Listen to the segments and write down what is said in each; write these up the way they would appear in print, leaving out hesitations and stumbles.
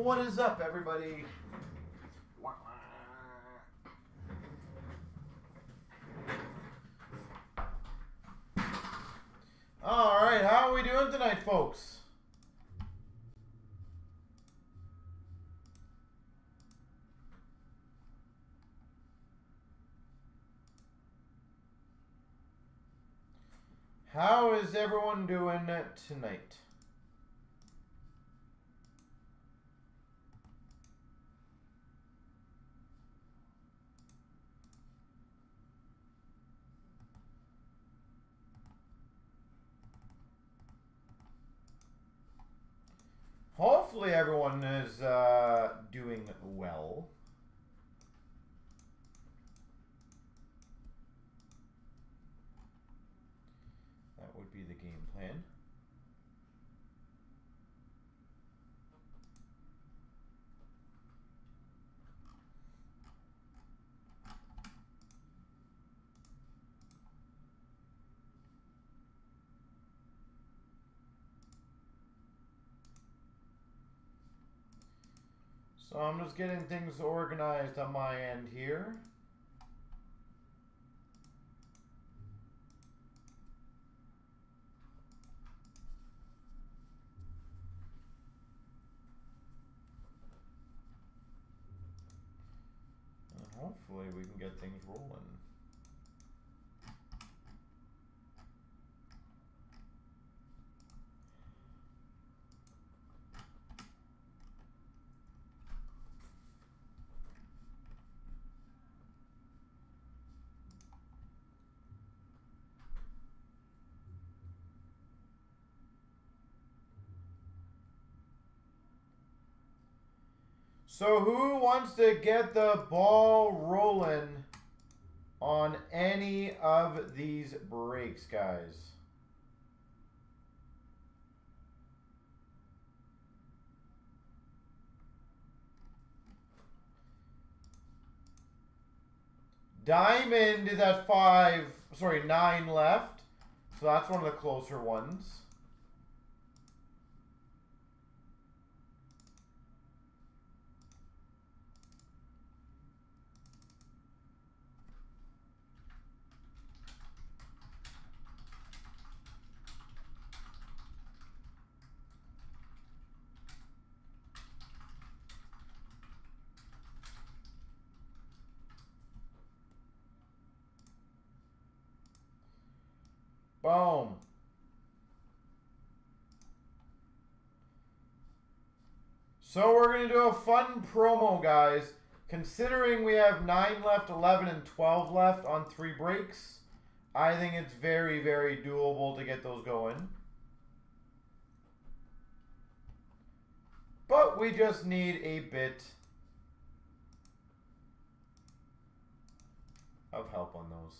What is up, everybody? All right, how are we doing tonight, folks? How is everyone doing tonight? Hopefully everyone is doing well. That would be the game plan. So I'm just getting things organized on my end here. And hopefully we can get things rolling. So who wants to get the ball rolling on any of these breaks, guys? Diamond is at 9 left. So that's one of the closer ones. Boom. So we're going to do a fun promo, guys. Considering we have 9 left, 11, and 12 left on 3 breaks, I think it's very, very doable to get those going. But we just need a bit of help on those.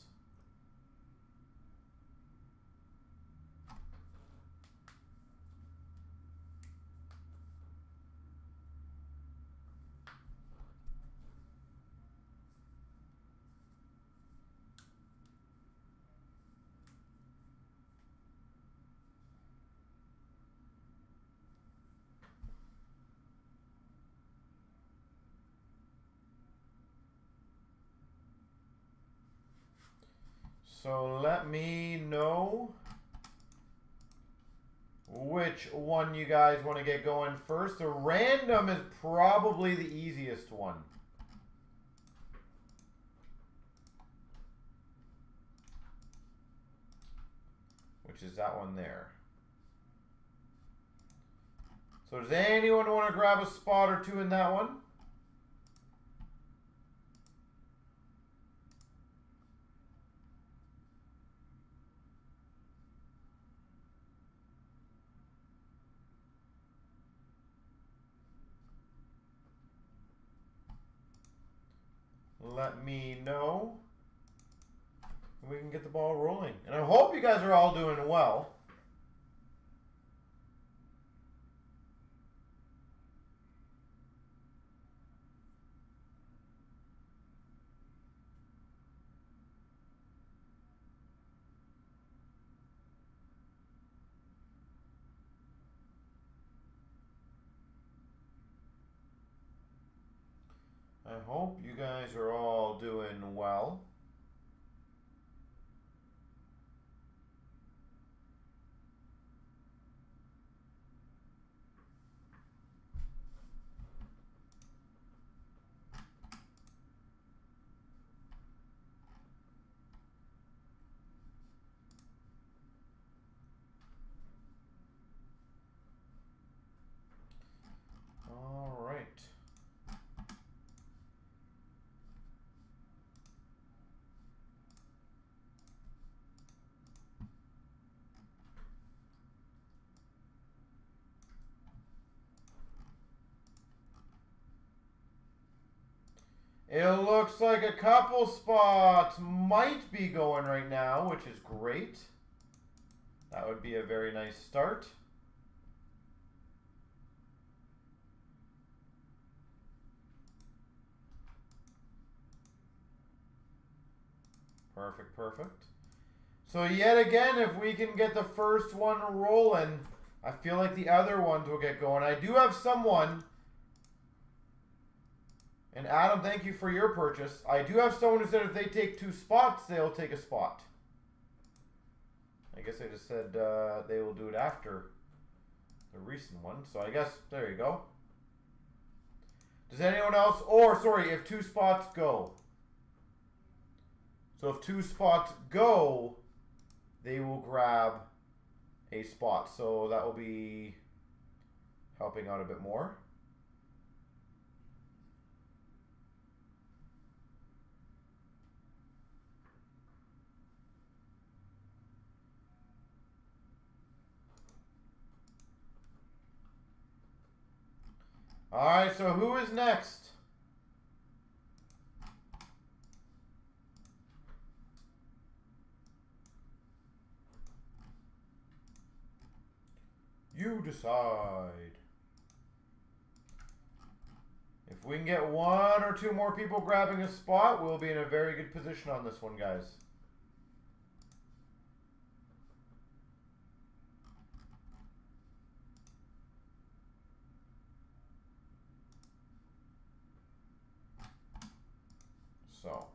So let me know which one you guys want to get going first. The random is probably the easiest one. Which is that one there. So does anyone want to grab a spot or two in that one? Let me know. We can get the ball rolling. And I hope you guys are all doing well. I hope you guys are all doing well. All right. It looks like a couple spots might be going right now, which is great. That would be a very nice start. Perfect, perfect. So yet again, if we can get the first one rolling, I feel like the other ones will get going. I do have someone, and Adam, thank you for your purchase. I do have someone who said if they take 2 spots, they'll take a spot. I guess I just said they will do it after the recent one. So I guess, there you go. Does anyone else, or sorry, if 2 spots go. So if 2 spots go, they will grab a spot. So that will be helping out a bit more. All right, so who is next? You decide. If we can get 1 or 2 more people grabbing a spot, we'll be in a very good position on this one, guys. So.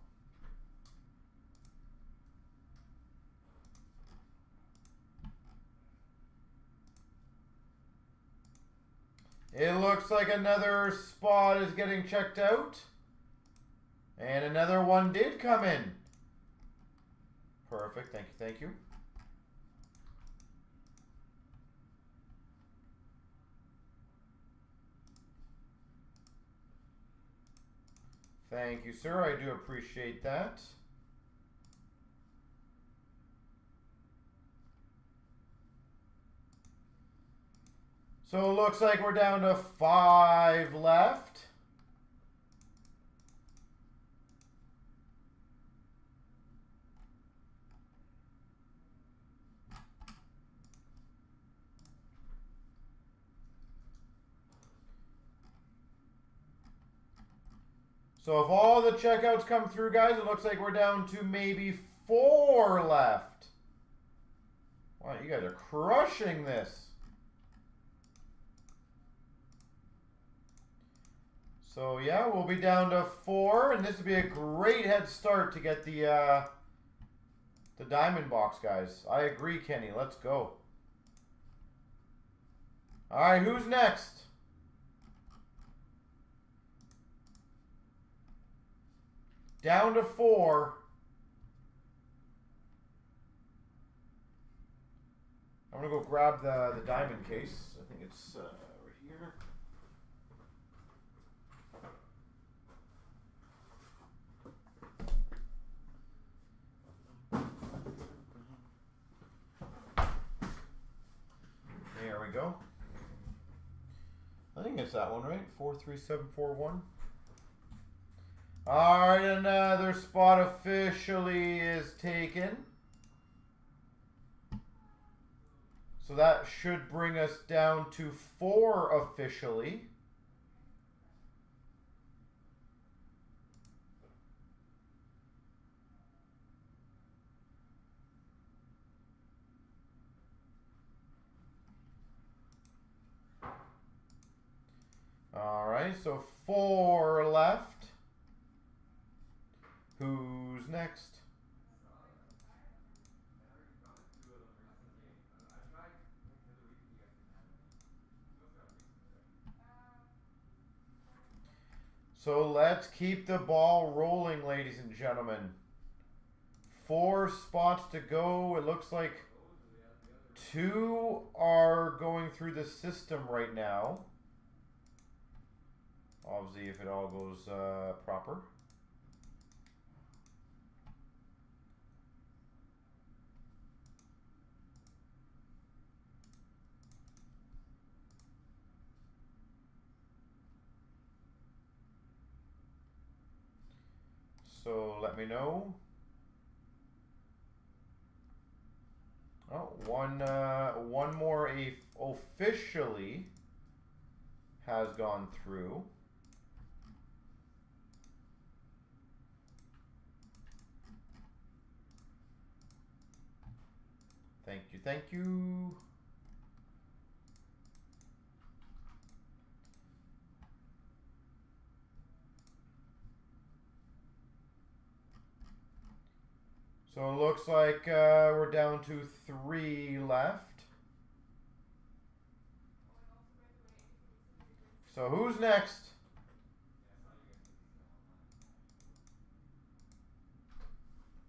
It looks like another spot is getting checked out. And another one did come in. Perfect. Thank you. Thank you. Thank you, sir. I do appreciate that. So it looks like we're down to 5 left. So if all the checkouts come through, guys, it looks like we're down to maybe 4 left. Wow, you guys are crushing this. So yeah, we'll be down to 4, and this would be a great head start to get the diamond box, guys. I agree, Kenny. Let's go. All right, who's next? Down to 4. I'm gonna go grab the diamond case. I think it's right here. There we go. I think it's that one, right? 43741. All right, another spot officially is taken. So that should bring us down to 4 officially. All right, so 4 left. Who's next? So let's keep the ball rolling, ladies and gentlemen. 4 spots to go. It looks like 2 are going through the system right now. Obviously, if it all goes proper. So let me know. Oh, one more officially has gone through. Thank you, thank you. So it looks like we're down to 3 left. So who's next?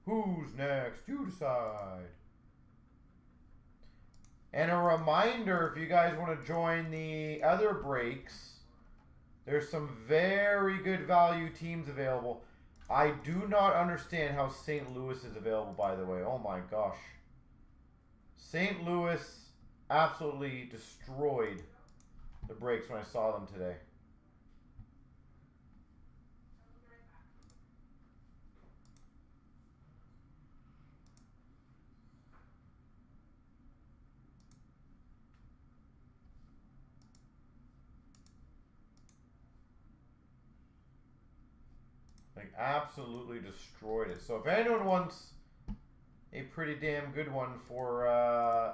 Who's next? You decide. And a reminder, if you guys want to join the other breaks, there's some very good value teams available. I do not understand how St. Louis is available, by the way. Oh my gosh. St. Louis absolutely destroyed the breaks when I saw them today. Like, absolutely destroyed it. So if anyone wants a pretty damn good one for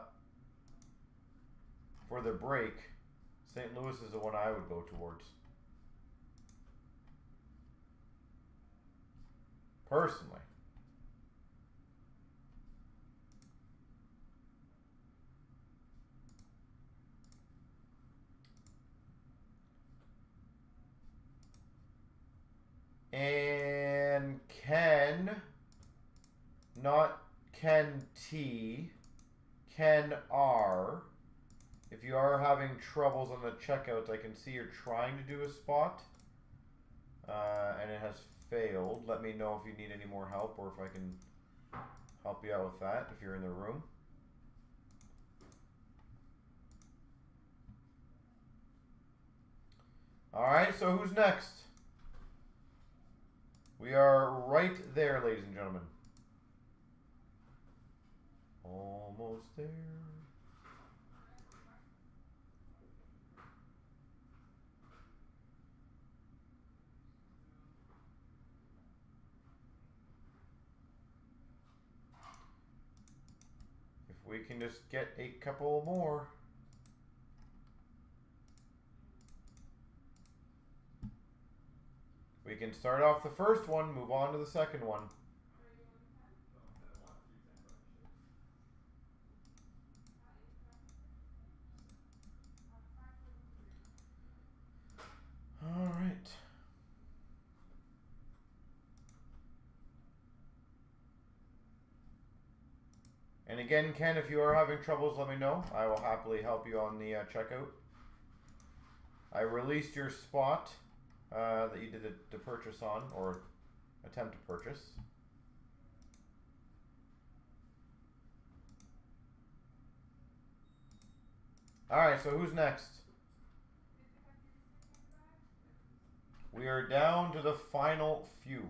the break, St. Louis is the one I would go towards. Personally. And Ken, not Ken T, Ken R. If you are having troubles on the checkouts, I can see you're trying to do a spot and it has failed. Let me know if you need any more help or if I can help you out with that if you're in the room. All right, so who's next? We are right there, ladies and gentlemen. Almost there. If we can just get a couple more. We can start off the first one, move on to the second one. All right. And again, Ken, if you are having troubles, let me know. I will happily help you on the checkout. I released your spot that you did the purchase on, or attempt to purchase. All right, so who's next? We are down to the final few.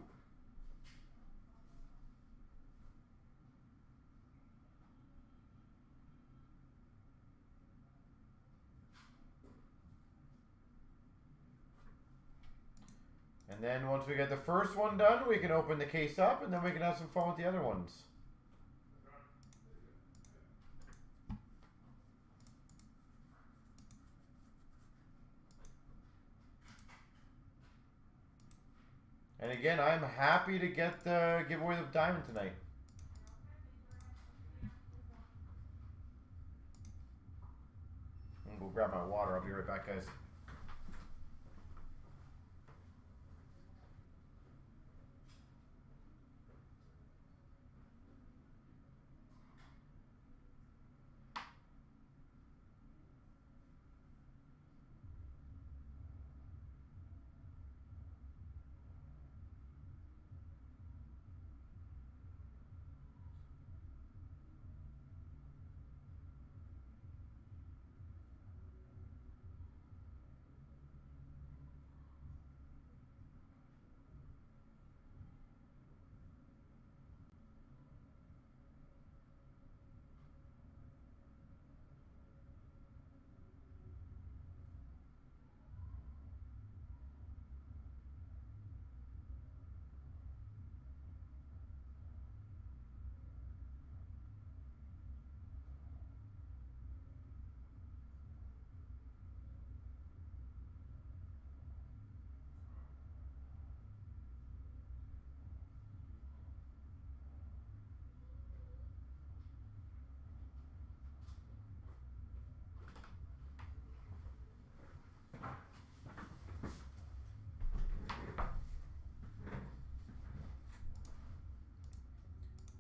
And then once we get the first one done, we can open the case up and then we can have some fun with the other ones. And again, I'm happy to give away the diamond tonight. I'm gonna go grab my water. I'll be right back, guys.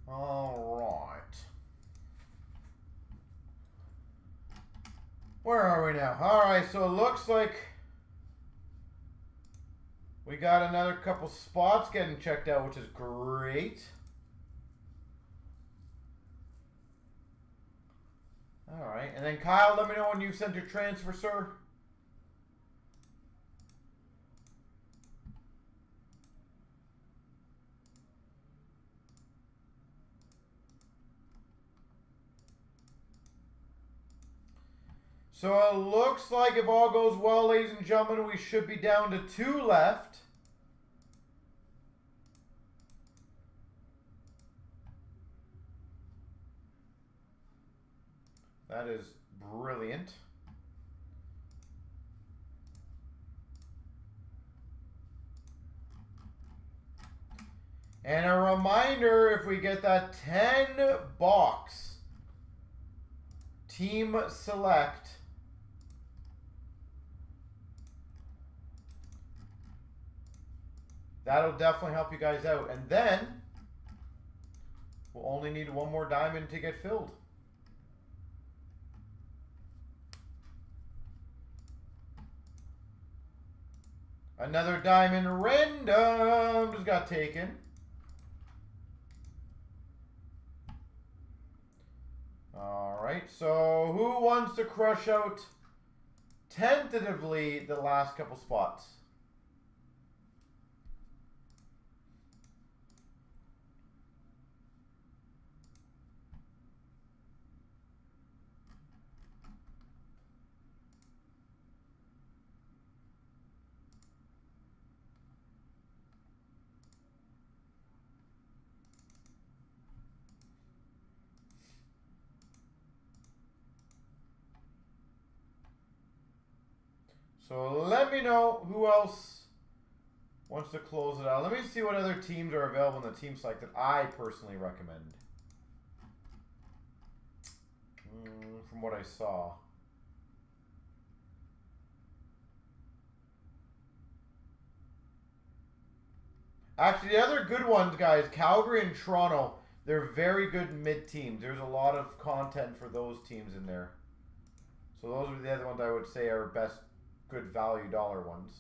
All right. Where are we now? All right, so it looks like we got another couple spots getting checked out, which is great. All right, and then Kyle, let me know when you've sent your transfer, sir. So it looks like if all goes well, ladies and gentlemen, we should be down to 2 left. That is brilliant. And a reminder, if we get that 10 box team select, that'll definitely help you guys out. And then we'll only need 1 more diamond to get filled. Another diamond random just got taken. All right, so who wants to crush out tentatively the last couple spots? So let me know who else wants to close it out. Let me see what other teams are available in the team select that I personally recommend. From what I saw. Actually, the other good ones, guys, Calgary and Toronto, they're very good mid teams. There's a lot of content for those teams in there. So those are the other ones I would say are best good value dollar ones.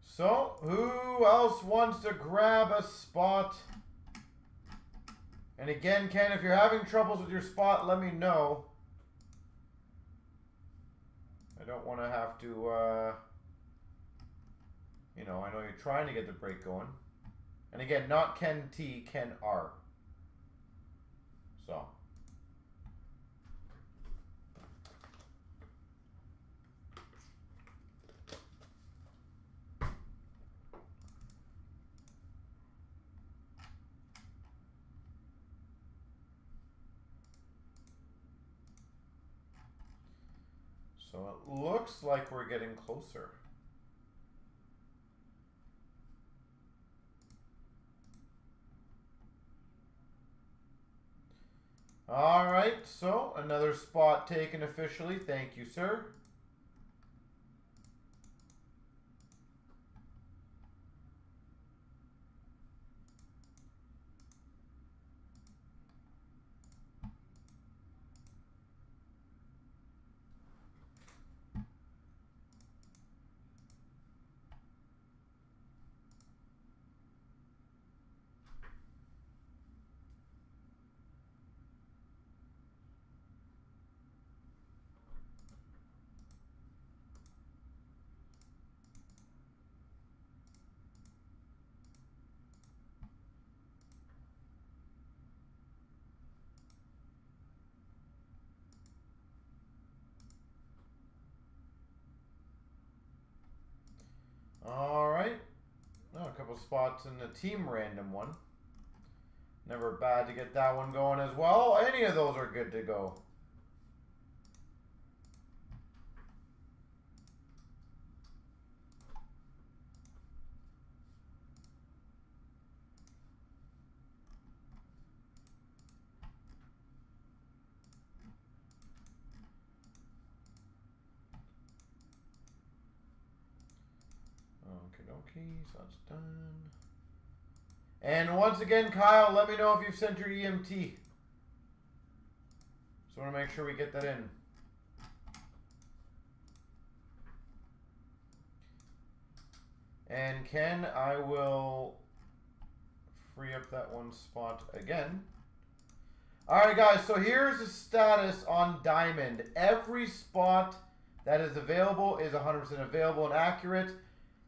So, who else wants to grab a spot? And again, Ken, if you're having troubles with your spot, let me know. I don't want to have to, you know, I know you're trying to get the break going. And again, not Ken T, Ken R. So. So it looks like we're getting closer. All right, so another spot taken officially. Thank you, sir. All right. Oh, a couple spots in the team random one. Never bad to get that one going as well. Any of those are good to go. Okay, so that's done. And once again, Kyle, let me know if you've sent your EMT. So I want to make sure we get that in. And Ken, I will free up that one spot again. All right, guys, so here's the status on Diamond. Every spot that is available is 100% available and accurate.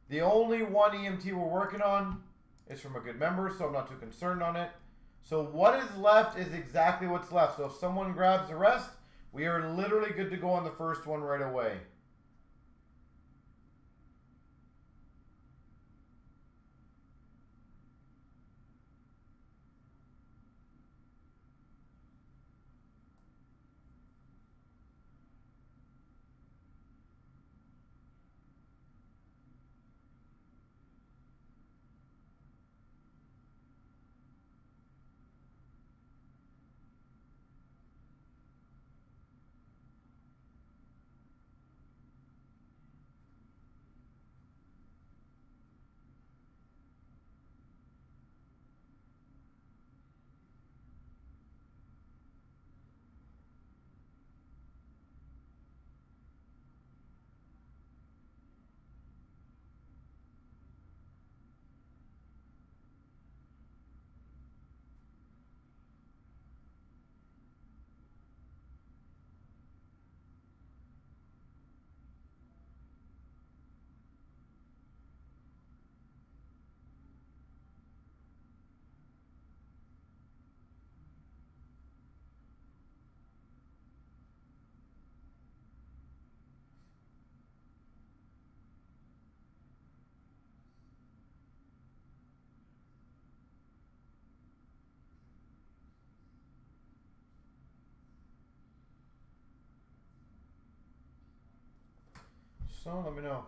The only one EMT we're working on is from a good member, so I'm not too concerned on it. So what is left is exactly what's left. So if someone grabs the rest, we are literally good to go on the first one right away. So let me know.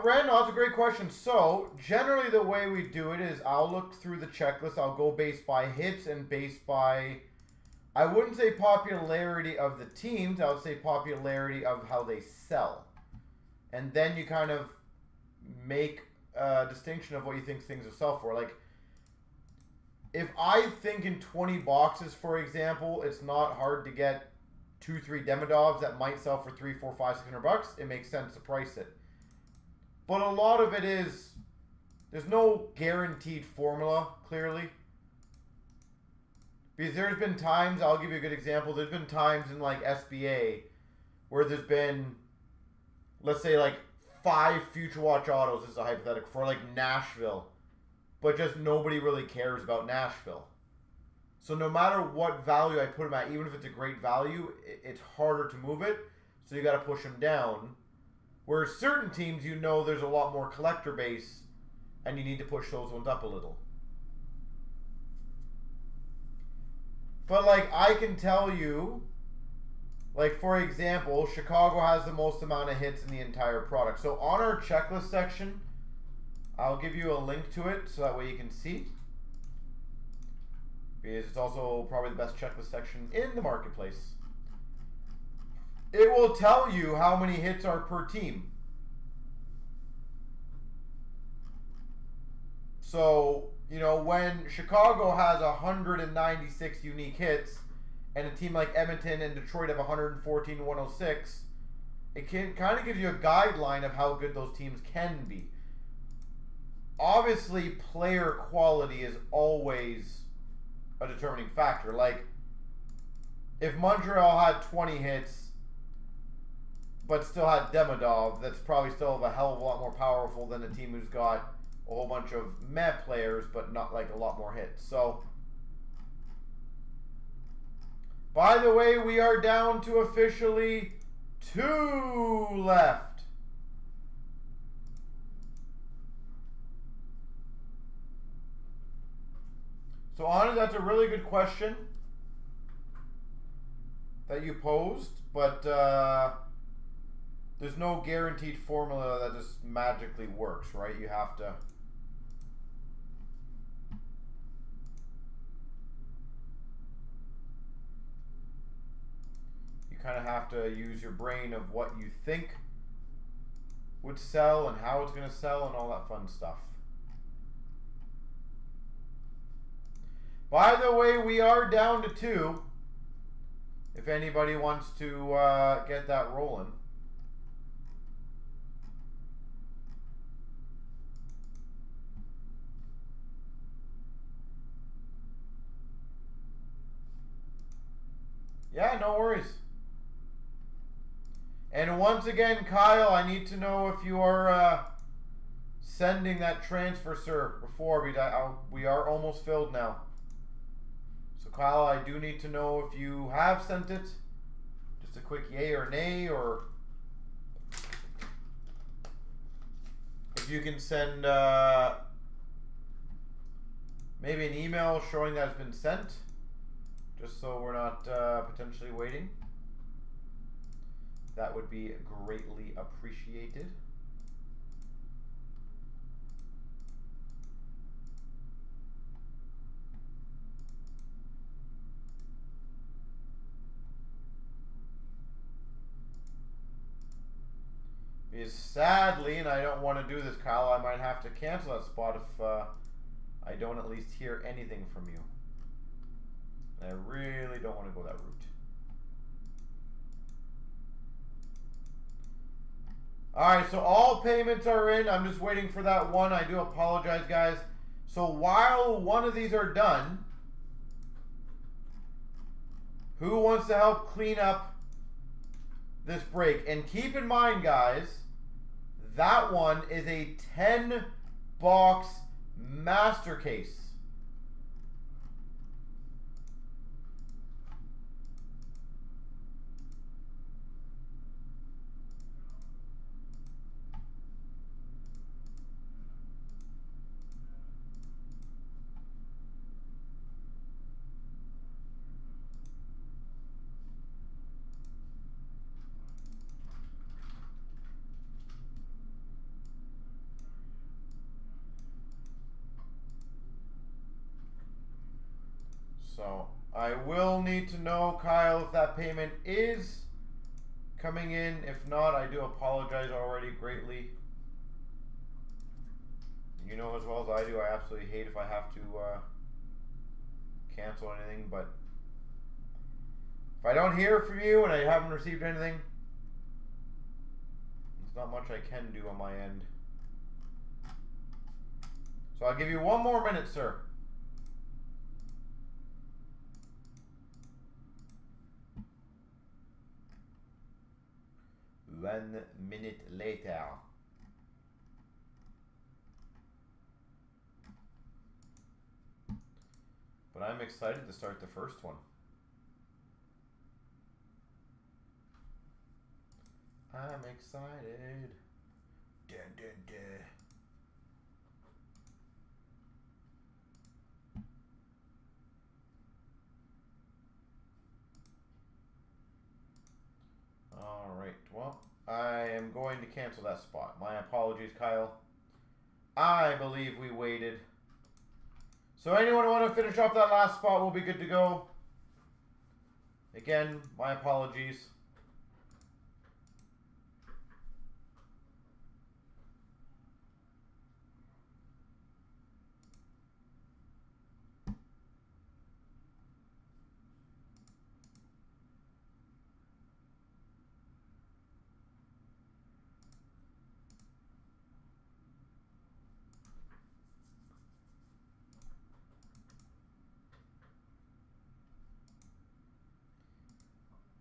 Randall, that's a great question. So generally the way we do it is I'll look through the checklist. I'll go based by hits and based by, I wouldn't say popularity of the teams. I would say popularity of how they sell. And then you kind of make a distinction of what you think things will sell for. Like, if I think in 20 boxes, for example, it's not hard to get 2-3 Demidovs that might sell for $300, $400, $500, $600, it makes sense to price it. But a lot of it is, there's no guaranteed formula, clearly. Because there's been times, I'll give you a good example, there's been times in like SBA where there's been, let's say like 5 Future Watch autos, this is a hypothetical, for like Nashville. But just nobody really cares about Nashville. So no matter what value I put them at, even if it's a great value, it's harder to move it. So you got to push them down. Whereas certain teams, you know there's a lot more collector base, and you need to push those ones up a little. But, like, I can tell you, like, for example, Chicago has the most amount of hits in the entire product. So on our checklist section, I'll give you a link to it so that way you can see. Because it's also probably the best checklist section in the marketplace. It will tell you how many hits are per team. So, you know, when Chicago has 196 unique hits, and a team like Edmonton and Detroit have 114 to 106, it can kind of gives you a guideline of how good those teams can be. Obviously, player quality is always a determining factor. Like, if Montreal had 20 hits, but still had Demidov, that's probably still a hell of a lot more powerful than a team who's got a whole bunch of meh players, but not like a lot more hits. So, by the way, we are down to officially 2 left. So, honestly, that's a really good question that you posed, but there's no guaranteed formula that just magically works, right? You have to... kind of have to use your brain of what you think would sell and how it's going to sell and all that fun stuff. By the way, we are down to 2. If anybody wants to get that rolling. Yeah, no worries. And once again, Kyle, I need to know if you are sending that transfer, sir, before we are almost filled now. So, Kyle, I do need to know if you have sent it. Just a quick yay or nay, or if you can send maybe an email showing that it's been sent, just so we're not potentially waiting. That would be greatly appreciated. Because sadly, and I don't want to do this, Kyle, I might have to cancel that spot if I don't at least hear anything from you. And I really don't want to go that route. Alright, so all payments are in. I'm just waiting for that one. I do apologize, guys. So while one of these are done, who wants to help clean up this break? And keep in mind, guys, that one is a 10-box master case. So I will need to know, Kyle, if that payment is coming in. If not, I do apologize already greatly. You know as well as I do, I absolutely hate if I have to cancel anything, but if I don't hear from you and I haven't received anything, there's not much I can do on my end. So I'll give you one more minute, sir. 1 minute later. But I'm excited to start the first one. I'm excited. Dun, dun, dun. cancel that spot. My apologies, Kyle. I believe we waited. So anyone who want to finish off that last spot will be good to go. Again, my apologies.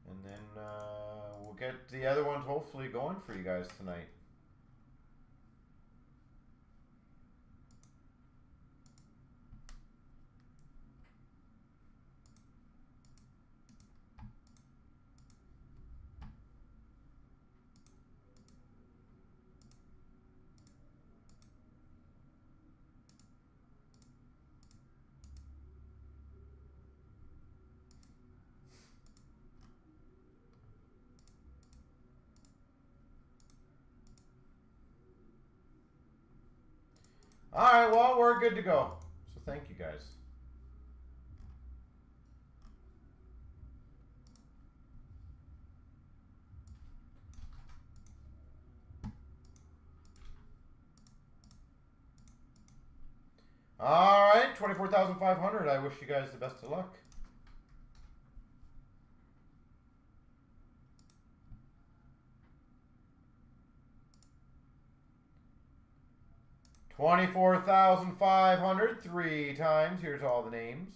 And then we'll get the other ones hopefully going for you guys tonight. All right, well, we're good to go. So thank you guys. All right, 24,500. I wish you guys the best of luck. $24,500 3 times. Here's all the names.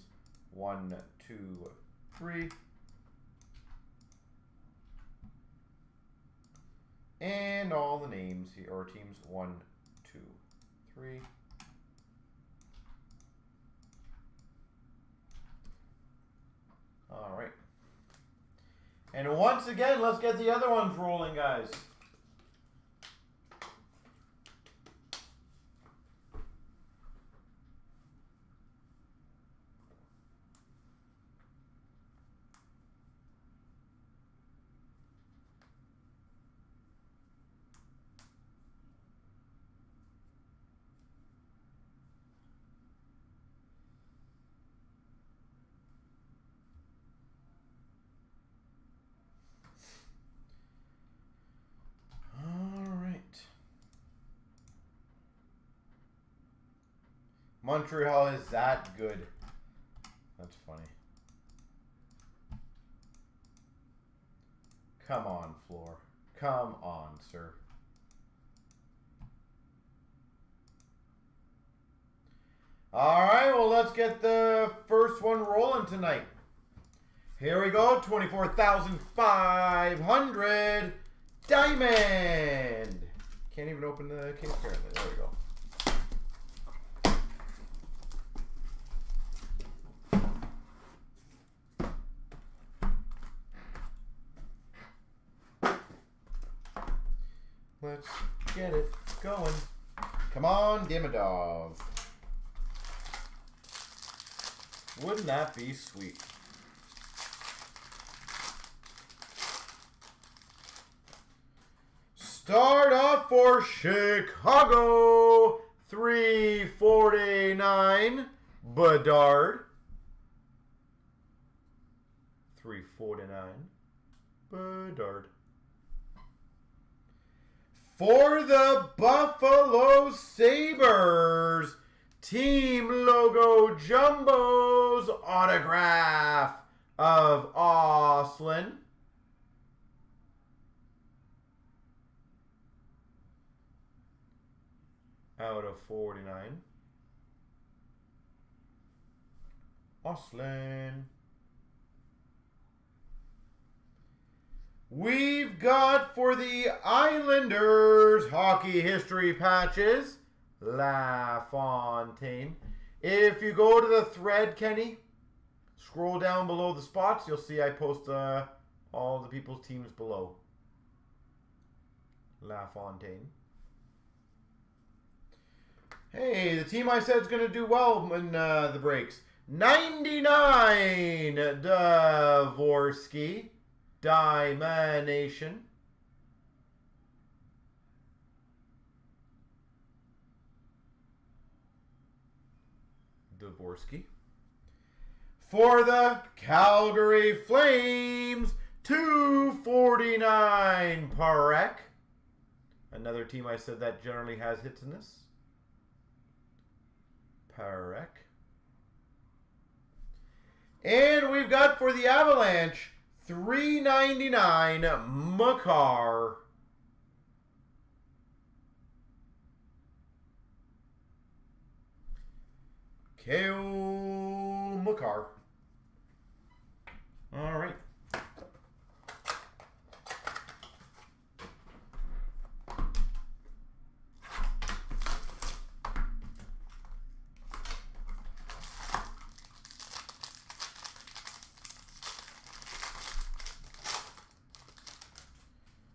1, 2, 3. And all the names here, or teams. 1, 2, 3. All right. And once again, let's get the other ones rolling, guys. Montreal is that good. That's funny. Come on, Floor. Come on, sir. All right, well, let's get the first one rolling tonight. Here we go, 24,500 Diamond. Can't even open the case apparently. There we go. Let's get it going. Come on, Demidov. Wouldn't that be sweet? Start off for Chicago, 349, Bedard. 349, Bedard. For the Buffalo Sabres, team logo jumbos autograph of Oslin. Out of 49. Oslin. We've got for the Islanders hockey history patches, LaFontaine. If you go to the thread, Kenny, scroll down below the spots, you'll see I post all the people's teams below. LaFontaine. Hey, the team I said is going to do well in the breaks. 99, Dvorsky. Diamond. Dvorsky. For the Calgary Flames, 249 Parek. Another team I said that generally has hits in this. Parek. And we've got for the Avalanche, 399 Makar. Kale Makar. All right.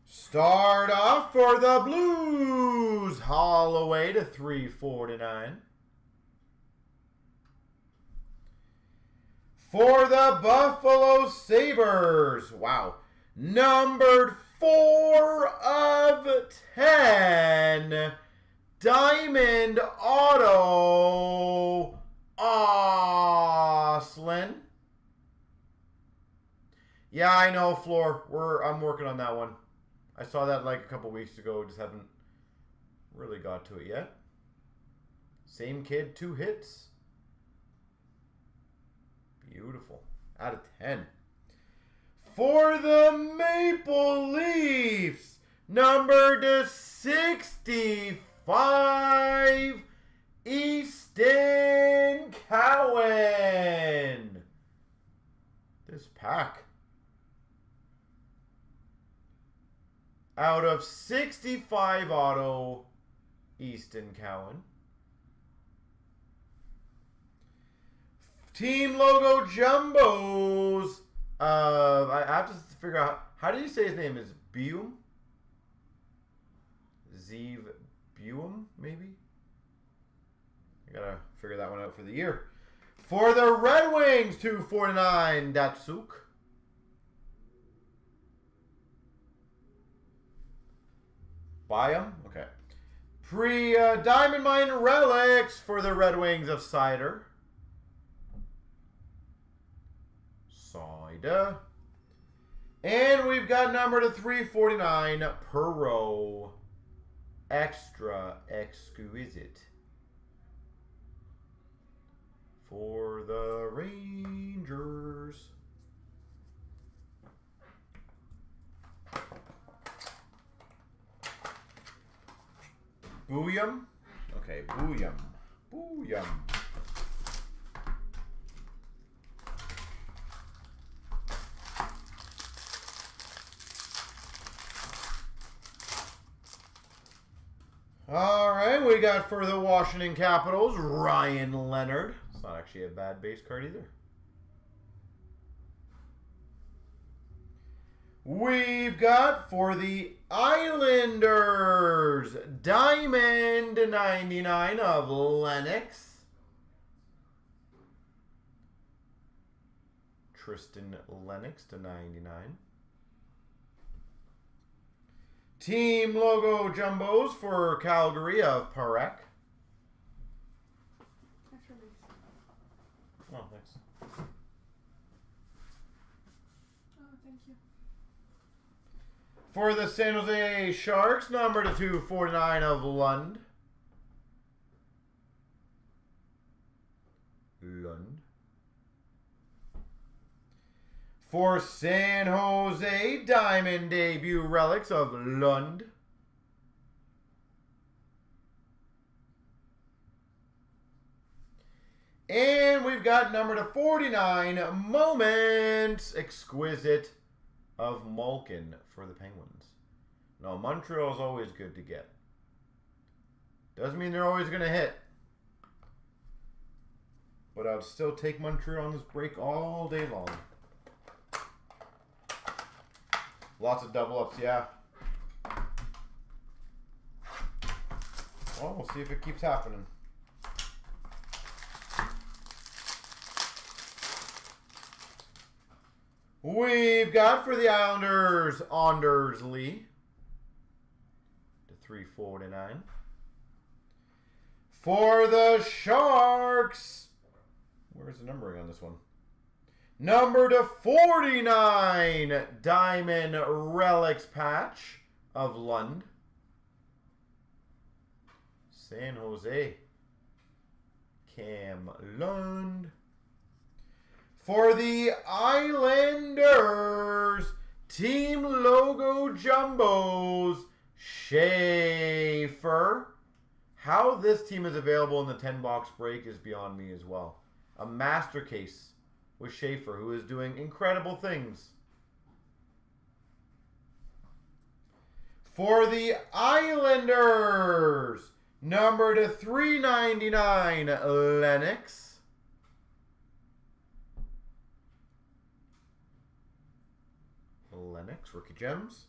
Start off for the Blues. Holloway to 349. For the Buffalo Sabres, wow, numbered 4 of 10, Diamond Auto, Oslin. Yeah, I know, Floor. I'm working on that one. I saw that like a couple weeks ago. Just haven't really got to it yet. Same kid, 2 hits. Beautiful. Out of 10. For the Maple Leafs, number to 65, Easton Cowan. This pack. Out of 65 auto, Easton Cowan. Team logo jumbos. I have to figure out how do you say his name is Buum? Zeev Buum, maybe? I gotta figure that one out for the year. For the Red Wings, 249 Datsuk. Buy them? Okay. Diamond Mine Relics for the Red Wings of Cider. And we've got number to 349, Perot. Extra Exquisite. For the Rangers. Booyum? Okay, Booyum. Booyum. All right, we got for the Washington Capitals, Ryan Leonard. It's not actually a bad base card either. We've got for the Islanders, Diamond 99 of Lennox. Tristan Lennox to 99. Team logo jumbos for Calgary of Parek. Oh, thanks. Oh, thank you. For the San Jose Sharks, number to 249 of Lund. For San Jose, Diamond debut relics of Lund. And we've got number to 49, Moments Exquisite of Malkin for the Penguins. No, Montreal is always good to get. Doesn't mean they're always going to hit. But I'll still take Montreal on this break all day long. Lots of double ups, yeah. Well, we'll see if it keeps happening. We've got for the Islanders, Anders Lee to 349. For the Sharks, Where's the numbering on this one? Number to 49, Diamond Relics patch of Lund. San Jose. Cam Lund. For the Islanders, team logo jumbos, Schaefer. How this team is available in the 10-box break is beyond me as well. A master case with Schaefer, who is doing incredible things. For the Islanders, number to 399, Lennox. Lennox, rookie gems.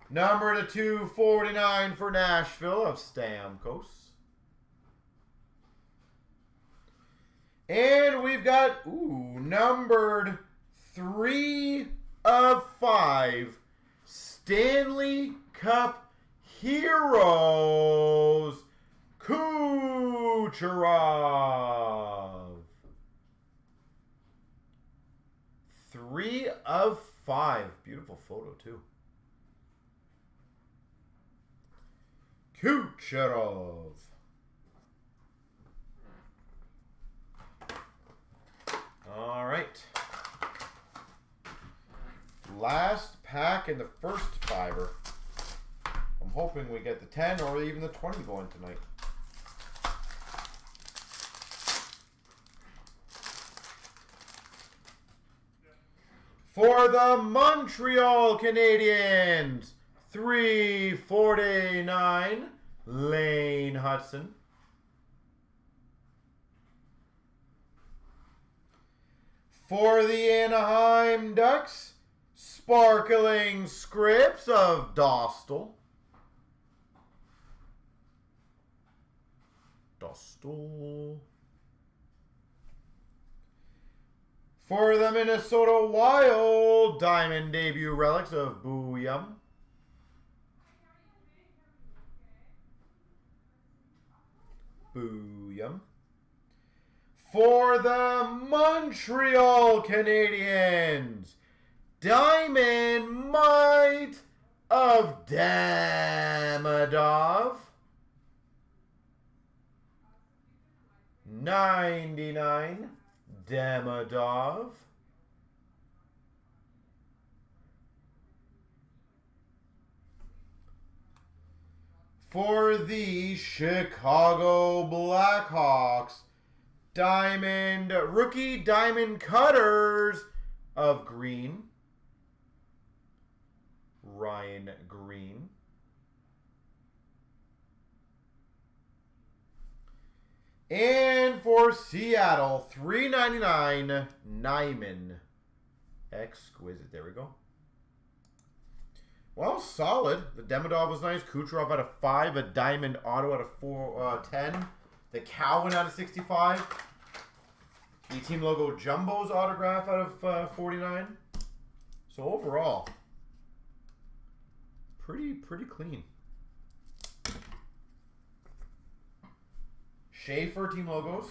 Number to 249 for Nashville of Stamkos. And we've got, numbered 3 of 5 Stanley Cup Heroes, Kucherov. 3 of 5. Beautiful photo, too. Kucherov. All right. Last pack in the first fiver. I'm hoping we get the 10 or even the 20 going tonight. For the Montreal Canadiens, 349, Lane Hudson. For the Anaheim Ducks, sparkling scripts of Dostal. For the Minnesota Wild, diamond debut relics of Booyum. For the Montreal Canadiens, diamond might of Damadov. 99, Damadov. For the Chicago Blackhawks, rookie diamond cutters of Green, Ryan Green. And for Seattle, $3.99, Nyman. Exquisite. There we go. Well, solid. The Demidov was nice. Kucherov out of 5. A diamond auto out of 10. The Cowan out of 65. The team logo Jumbo's autograph out of 49. So overall, pretty clean. Schaefer team logos.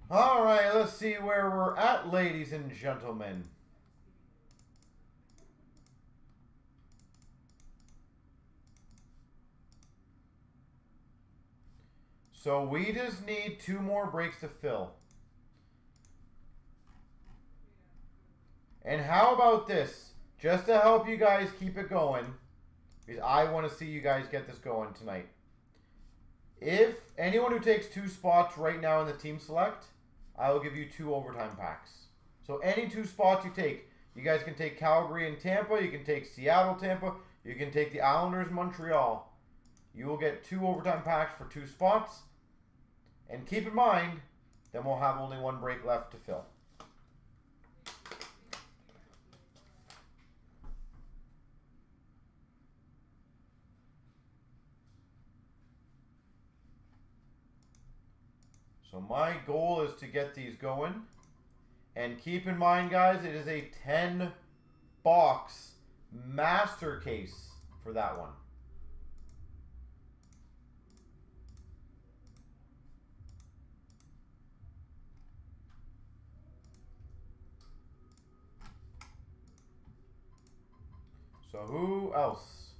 All right, let's see where we're at, ladies and gentlemen. So we just need 2 more breaks to fill. And how about this? Just to help you guys keep it going, because I want to see you guys get this going tonight. If anyone who takes 2 spots right now in the team select, I will give you 2 overtime packs. So any 2 spots you take, you guys can take Calgary and Tampa, you can take Seattle, Tampa, you can take the Islanders, Montreal. You will get 2 overtime packs for 2 spots. And keep in mind, then we'll have only 1 break left to fill. So my goal is to get these going And keep in mind, guys, it is a 10-box master case for that one. So who else?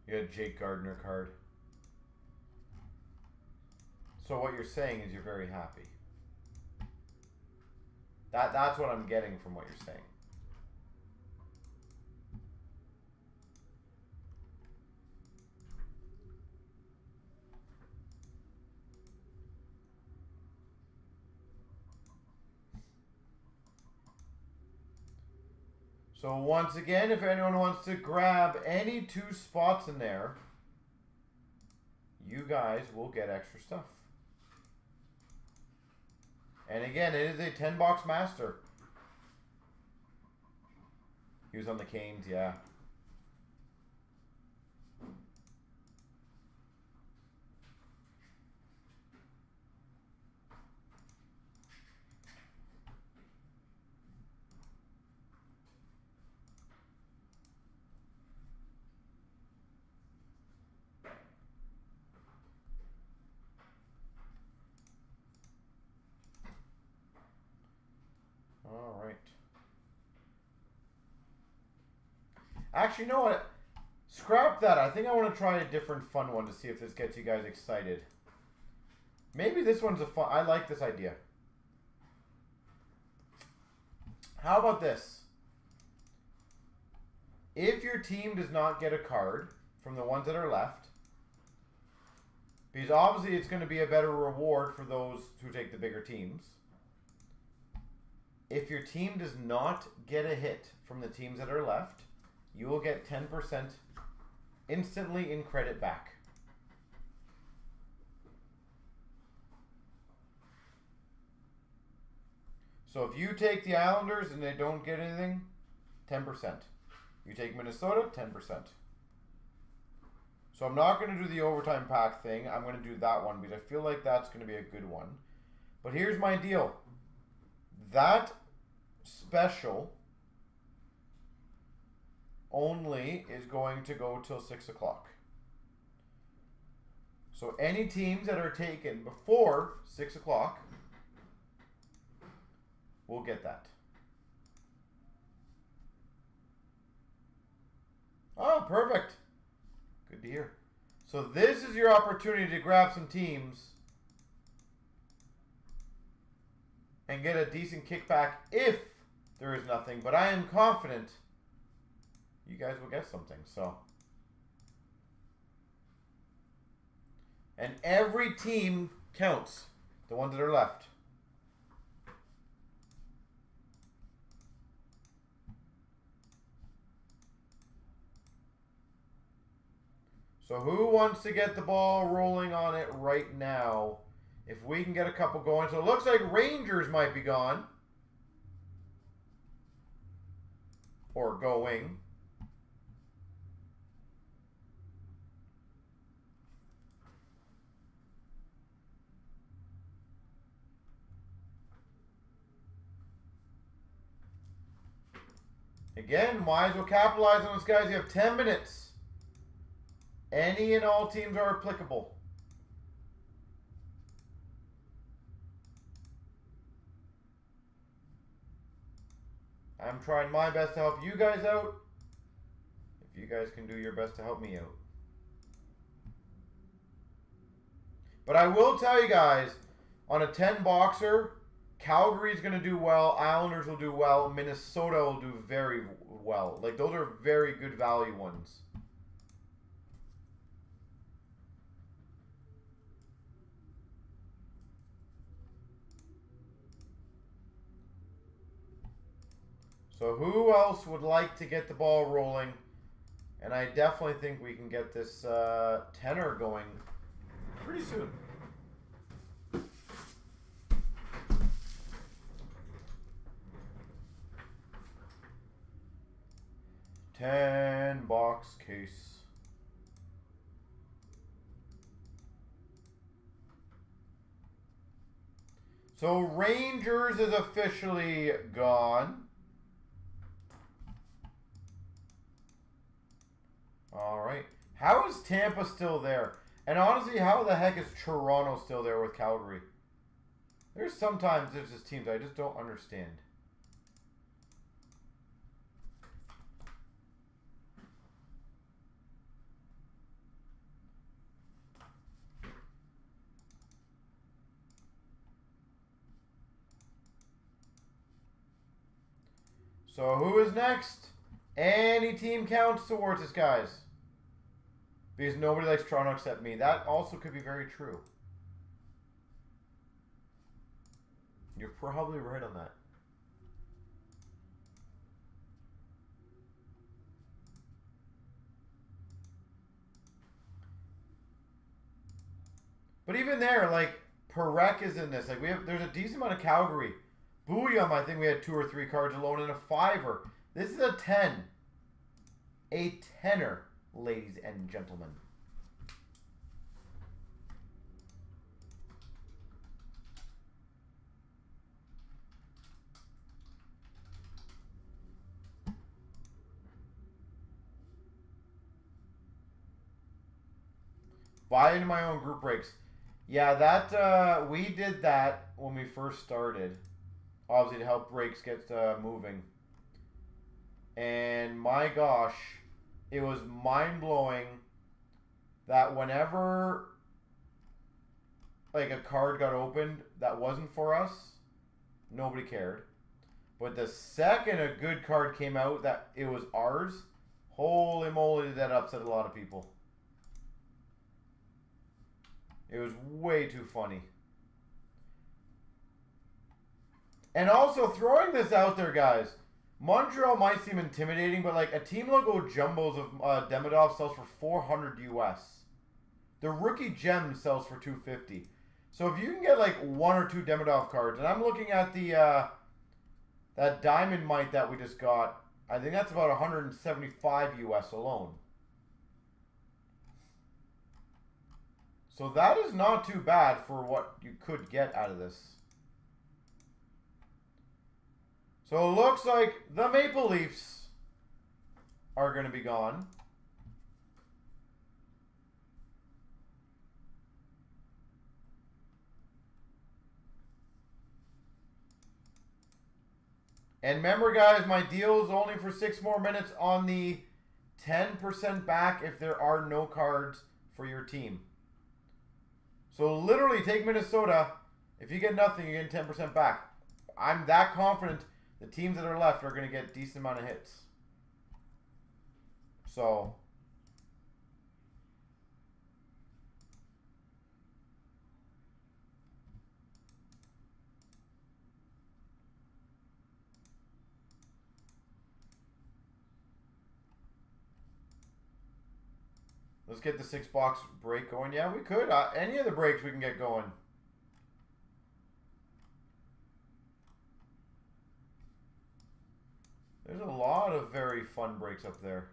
You had Jake Gardner card. So what you're saying is you're very happy. That's what I'm getting from what you're saying. So once again, if anyone wants to grab any 2 spots in there, you guys will get extra stuff. And again, it is a 10-box master. He was on the Canes, yeah. All right. Actually, you know what? Scrap that. I think I want to try a different fun one to see if this gets you guys excited. Maybe this one's a fun... I like this idea. How about this? If your team does not get a card from the ones that are left, because obviously it's going to be a better reward for those who take the bigger teams. If your team does not get a hit from the teams that are left, you will get 10% instantly in credit back. So if you take the Islanders and they don't get anything, 10%. You take Minnesota, 10%. So I'm not going to do the overtime pack thing. I'm going to do that one because I feel like that's going to be a good one. But here's my deal. That special only is going to go till 6 o'clock. So any teams that are taken before 6 o'clock will get that. Oh, perfect. Good to hear. So this is your opportunity to grab some teams and get a decent kickback if there is nothing. But I am confident you guys will get something. So, and every team counts. The ones that are left. So who wants to get the ball rolling on it right now? If we can get a couple going. So it looks like Rangers might be gone. Or going. Again, might as well capitalize on this, guys. You have 10 minutes. Any and all teams are applicable. I'm trying my best to help you guys out. If you guys can do your best to help me out. But I will tell you guys, on a 10-boxer, Calgary's going to do well. Islanders will do well. Minnesota will do very well. Like, those are very good value ones. So who else would like to get the ball rolling? And I definitely think we can get this tenor going pretty soon. $10 case. So Rangers is officially gone. All right. How is Tampa still there? And honestly, how the heck is Toronto still there with Calgary? There's sometimes there's just teams I just don't understand. So who is next? Any team counts towards us, guys. Because nobody likes Toronto except me. That also could be very true. You're probably right on that. But even there, like, Perek is in this. Like, there's a decent amount of Calgary. Booyum, I think we had 2 or 3 cards alone in a 5-er. This is a 10. A 10-er, ladies and gentlemen. Buy into my own group breaks. Yeah, that we did that when we first started. Obviously to help breaks get moving. And my gosh, it was mind-blowing that whenever like a card got opened that wasn't for us, nobody cared. But the second a good card came out that it was ours, holy moly, did that upset a lot of people. It was way too funny. And also, throwing this out there, guys, Montreal might seem intimidating, but like a Team Logo Jumbos of Demidov sells for 400 US. The Rookie Gem sells for 250. So if you can get like 1 or 2 Demidov cards, and I'm looking at the that Diamond Mite that we just got, I think that's about 175 US alone. So that is not too bad for what you could get out of this. So it looks like the Maple Leafs are going to be gone. And remember, guys, my deal is only for 6 more minutes on the 10% back if there are no cards for your team. So literally take Minnesota. If you get nothing, you get 10% back. I'm that confident the teams that are left are going to get a decent amount of hits. So let's get the 6-box break going. Yeah, we could. Any of the breaks we can get going. There's a lot of very fun breaks up there.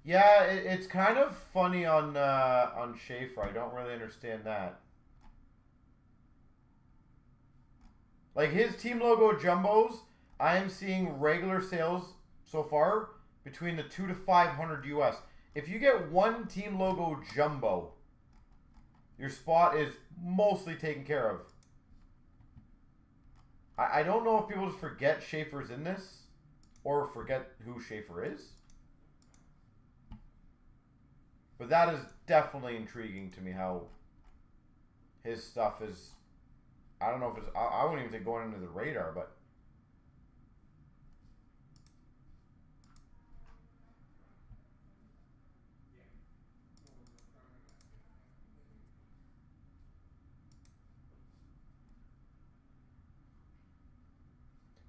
Yeah, it's kind of funny on Schaefer. I don't really understand that. Like his Team Logo Jumbos, I am seeing regular sales so far between the 2 to 500 US. If you get 1 Team Logo Jumbo, your spot is mostly taken care of. I don't know if people just forget Schaefer's in this or forget who Schaefer is. But that is definitely intriguing to me how his stuff is. I don't know if it's. I wouldn't even say going under the radar, but.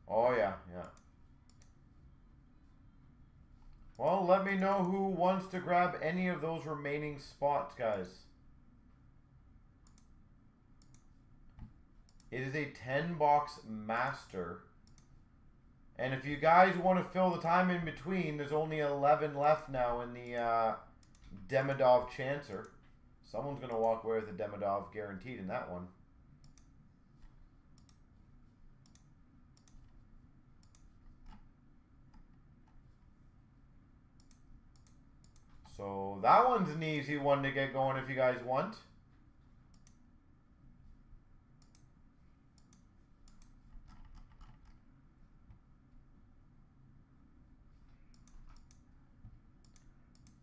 Oh, yeah, yeah. Well, let me know who wants to grab any of those remaining spots, guys. It is a 10-box master. And if you guys want to fill the time in between, there's only 11 left now in the Demidov Chancer. Someone's going to walk away with a Demidov guaranteed in that one. So that one's an easy one to get going if you guys want.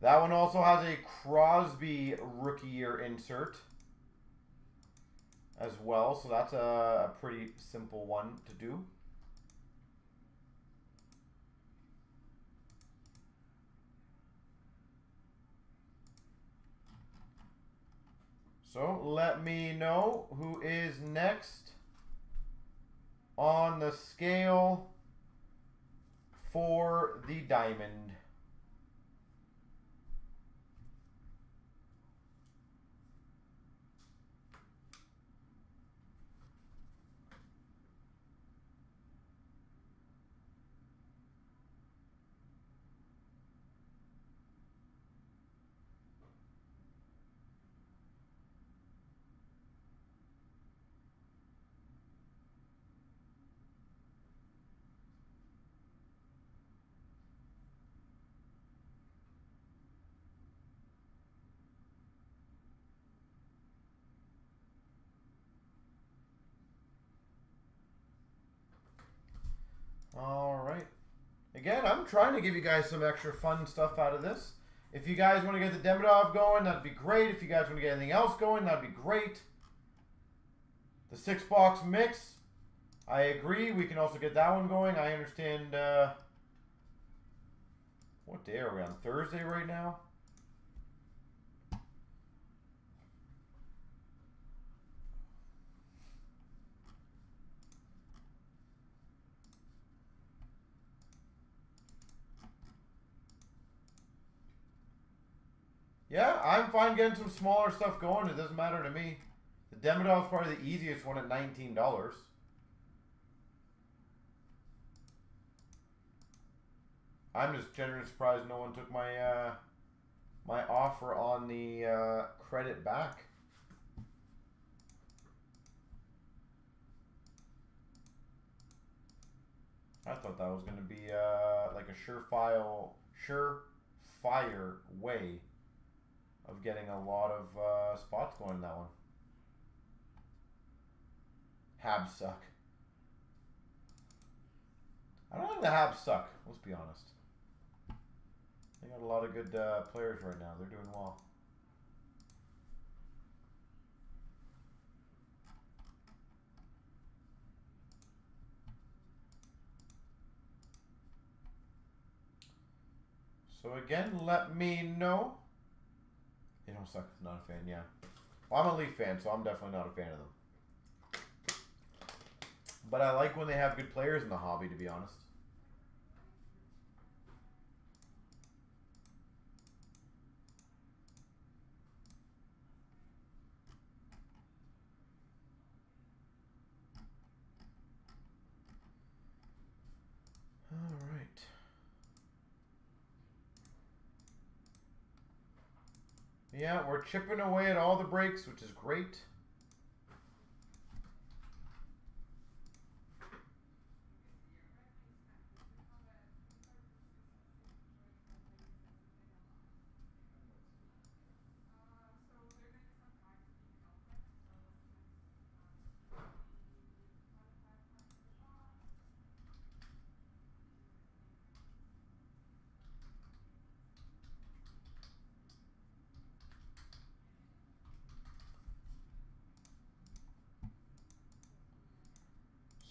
That one also has a Crosby rookie year insert as well. So that's a pretty simple one to do. So let me know who is next on the scale for the diamond. All right. Again, I'm trying to give you guys some extra fun stuff out of this. If you guys want to get the Demidov going, that'd be great. If you guys want to get anything else going, that'd be great. The 6-box mix, I agree. We can also get that one going. I understand. What day are we on? Thursday right now? Yeah, I'm fine getting some smaller stuff going. It doesn't matter to me. The Demidov is probably the easiest one at $19. I'm just genuinely surprised no one took my my offer on the credit back. I thought that was going to be like a surefire way of getting a lot of spots going in that one. Habs suck. I don't think the Habs suck, let's be honest. They got a lot of good players right now. They're doing well. So again, let me know. They don't suck. Not a fan, yeah. Well, I'm a Leaf fan, so I'm definitely not a fan of them. But I like when they have good players in the hobby, to be honest. All right. Yeah, we're chipping away at all the breaks, which is great.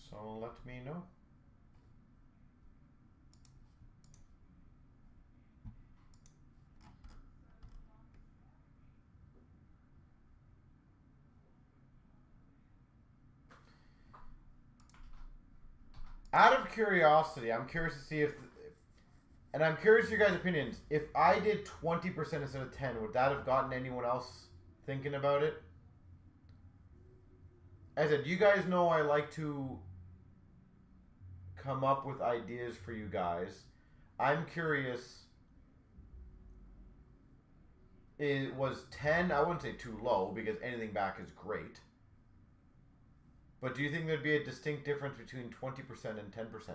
So let me know. Out of curiosity, I'm curious to see if, and I'm curious your guys' opinions. If I did 20% instead of 10, would that have gotten anyone else thinking about it? As I said, you guys know I like to come up with ideas for you guys. I'm curious. It was 10. I wouldn't say too low because anything back is great. But do you think there'd be a distinct difference between 20% and 10%?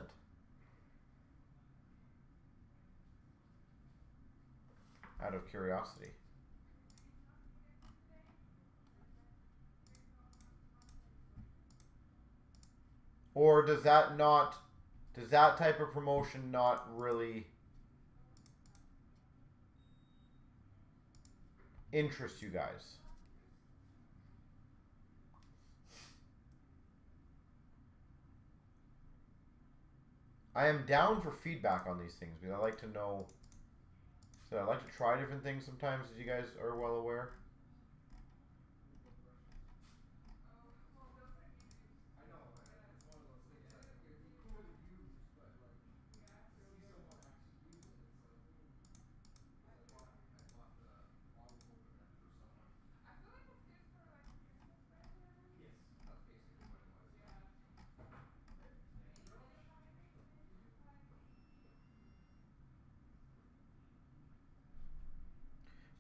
Out of curiosity. Or does that type of promotion not really interest you guys? I am down for feedback on these things because I like to know. So I like to try different things sometimes, as you guys are well aware.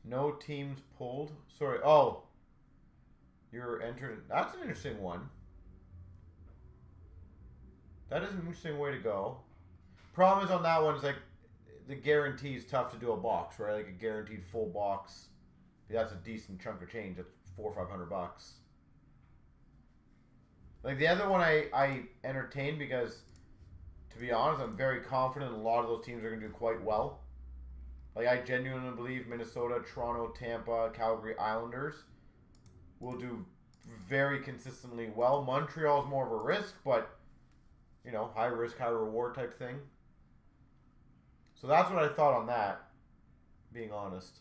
No teams pulled. Sorry. Oh, you're entering. That's an interesting one. That is an interesting way to go. Problem is on that one is like the guarantee is tough to do a box, right? Like a guaranteed full box. That's a decent chunk of change. That's $400 or $500. Like the other one I entertained because, to be honest, I'm very confident a lot of those teams are going to do quite well. Like I genuinely believe Minnesota, Toronto, Tampa, Calgary, Islanders will do very consistently well. Montreal's more of a risk, but you know, high risk, high reward type thing. So that's what I thought on that, being honest.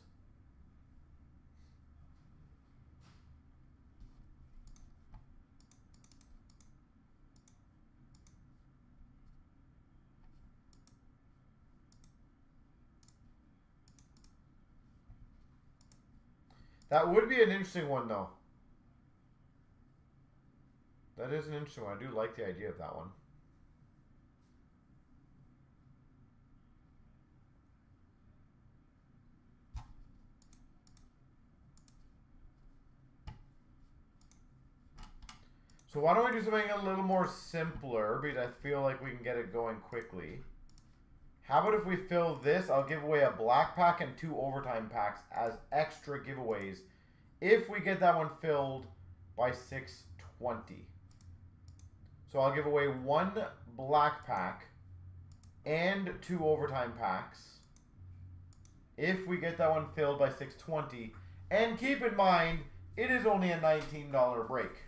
That would be an interesting one, though. That is an interesting one. I do like the idea of that one. So why don't we do something a little more simpler, because I feel like we can get it going quickly. How about if we fill this? I'll give away a black pack and 2 overtime packs as extra giveaways if we get that one filled by 6:20. So I'll give away 1 black pack and 2 overtime packs if we get that one filled by 6:20. And keep in mind, it is only a $19 break.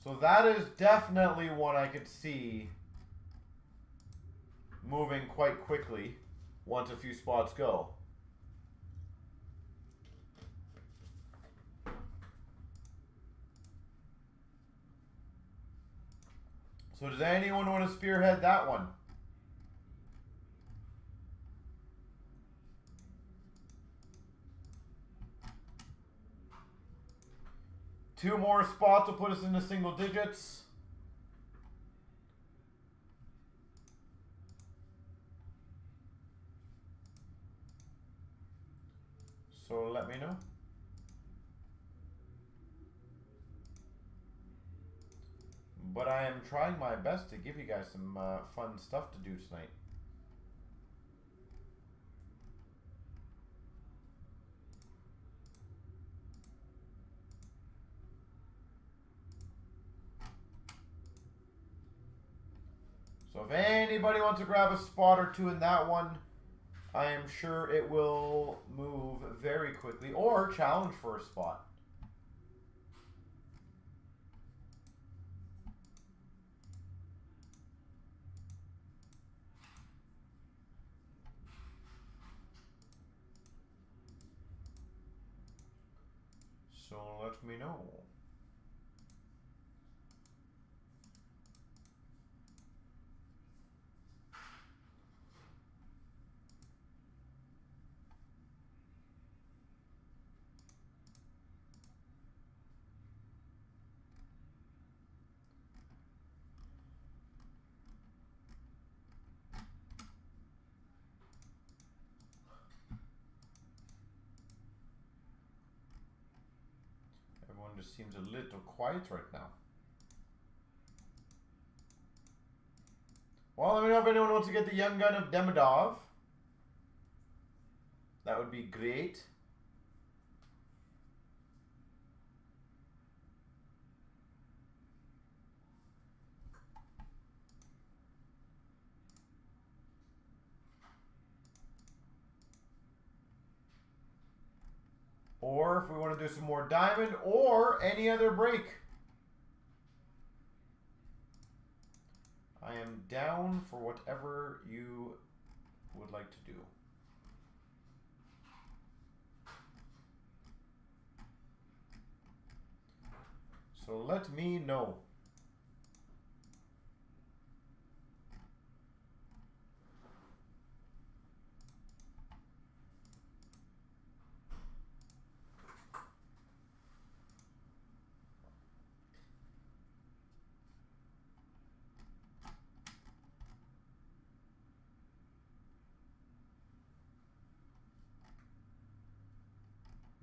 So that is definitely one I could see moving quite quickly once a few spots go. So does anyone want to spearhead that one? Two more spots will put us into single digits. So let me know. But I am trying my best to give you guys some fun stuff to do tonight. So if anybody wants to grab a spot or two in that one, I am sure it will move very quickly, or challenge for a spot. So let me know. Everyone just seems a little quiet right now. Well, let me know if anyone wants to get the Young Gun of Demidov. That would be great. Or if we want to do some more diamond or any other break. I am down for whatever you would like to do. So let me know.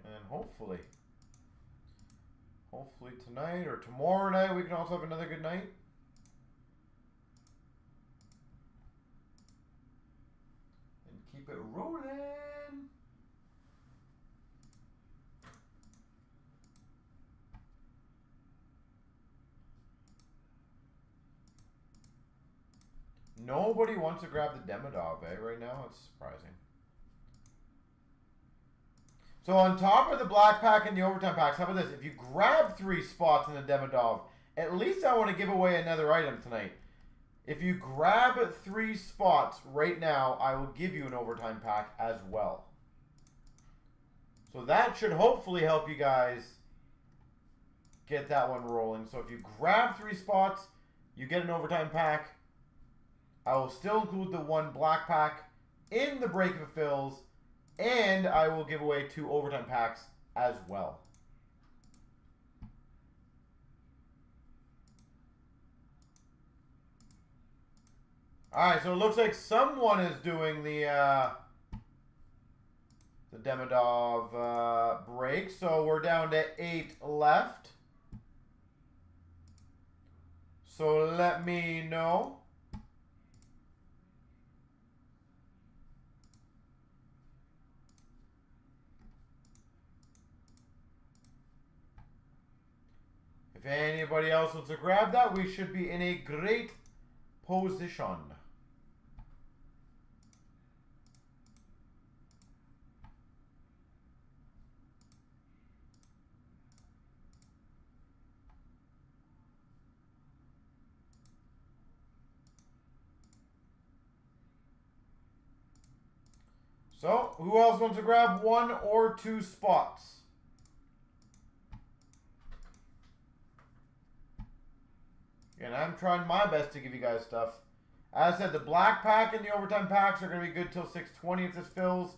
And hopefully tonight or tomorrow night we can also have another good night. And keep it rolling. Nobody wants to grab the Demidov, right now? It's surprising. So on top of the black pack and the overtime packs, how about this? If you grab 3 spots in the Demidov, at least I want to give away another item tonight. If you grab 3 spots right now, I will give you an overtime pack as well. So that should hopefully help you guys get that one rolling. So if you grab 3 spots, you get an overtime pack. I will still include the 1 black pack in the break if it fills. And I will give away 2 overtime packs as well. Alright, so it looks like someone is doing the Demidov break. So we're down to 8 left. So let me know. If anybody else wants to grab that, we should be in a great position. So, who else wants to grab 1 or 2 spots? And I'm trying my best to give you guys stuff. As I said, the black pack and the overtime packs are going to be good till 6:20 if this fills.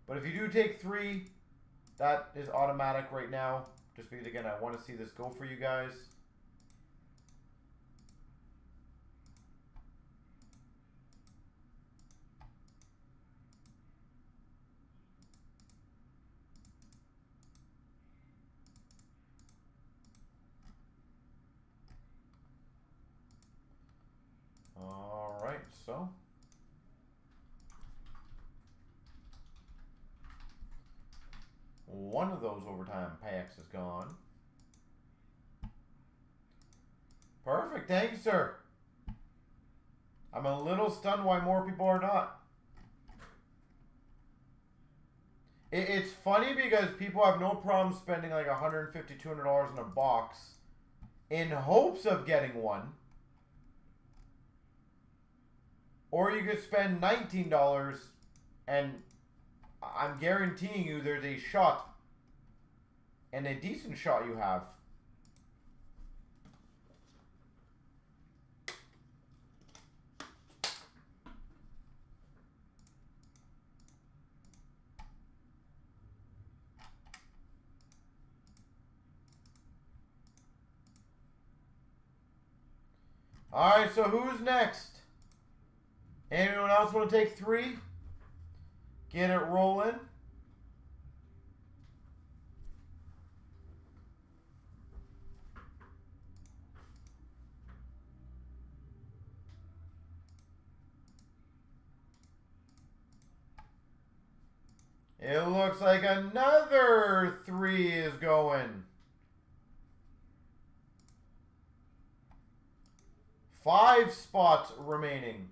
But if you do take 3, that is automatic right now. Just because, again, I want to see this go for you guys. So, one of those overtime packs is gone. Perfect. Thank you, sir. I'm a little stunned why more people are not. It's funny because people have no problem spending like $150, $200 in a box in hopes of getting one. Or you could spend $19 and I'm guaranteeing you there's a shot And a decent shot you have. All right, so who's next? Anyone else want to take 3? Get it rolling. It looks like another 3 is going. 5 spots remaining.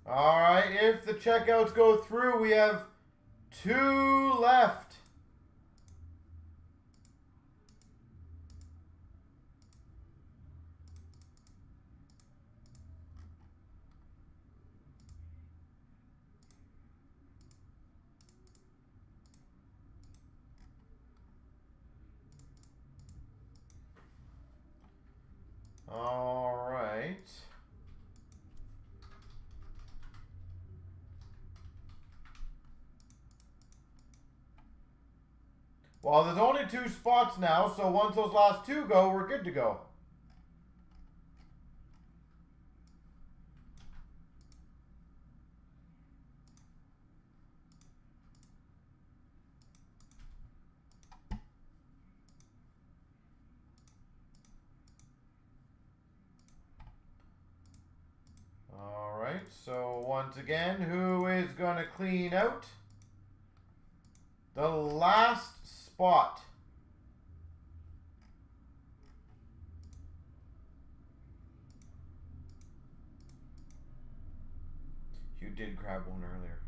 All right, if the checkouts go through, we have 2 left. All right. Well, there's only 2 spots now, so once those last 2 go, we're good to go. All right, so once again, who is going to clean out? The last spot. You did grab one earlier.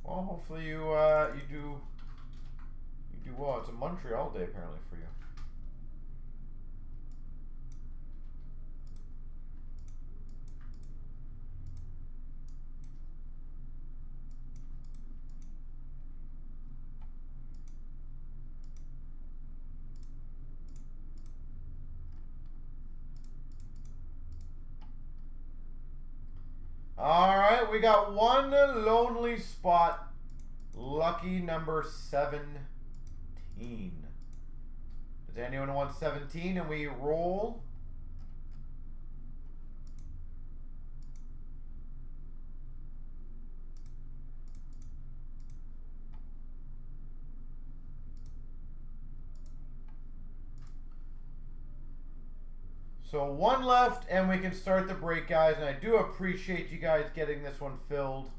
Well, hopefully you do well. It's a Montreal day apparently for you. All right, we got one lonely spot. Lucky number 17. Does anyone want 17? And we roll. So 1 left, and we can start the break, guys. And I do appreciate you guys getting this one filled.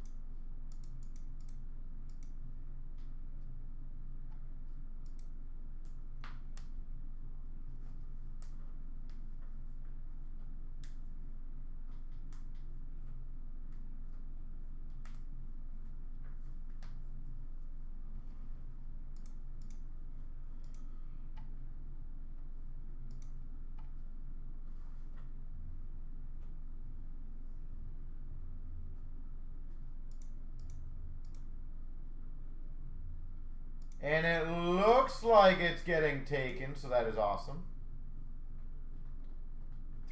And it looks like it's getting taken, so that is awesome.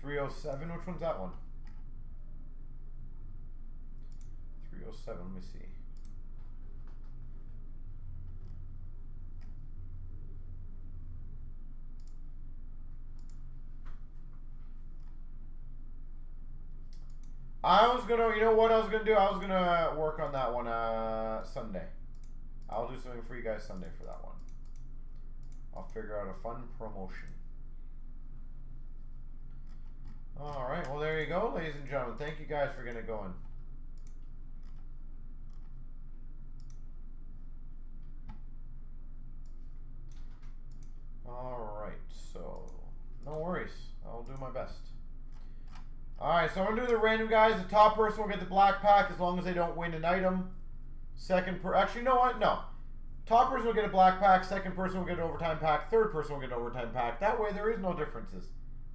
307, which one's that one? 307, let me see. I was gonna, you know what I was gonna do? I was gonna work on that one Sunday. I'll do something for you guys Sunday for that one. I'll figure out a fun promotion. All right, well there you go, ladies and gentlemen. Thank you guys for getting it going. Alright, so no worries. I'll do my best. Alright, so I'm going to do the random guys. The top person will get the black pack as long as they don't win an item. Actually, you know what? No. Top person will get a black pack. Second person will get an overtime pack. Third person will get an overtime pack. That way there is no differences.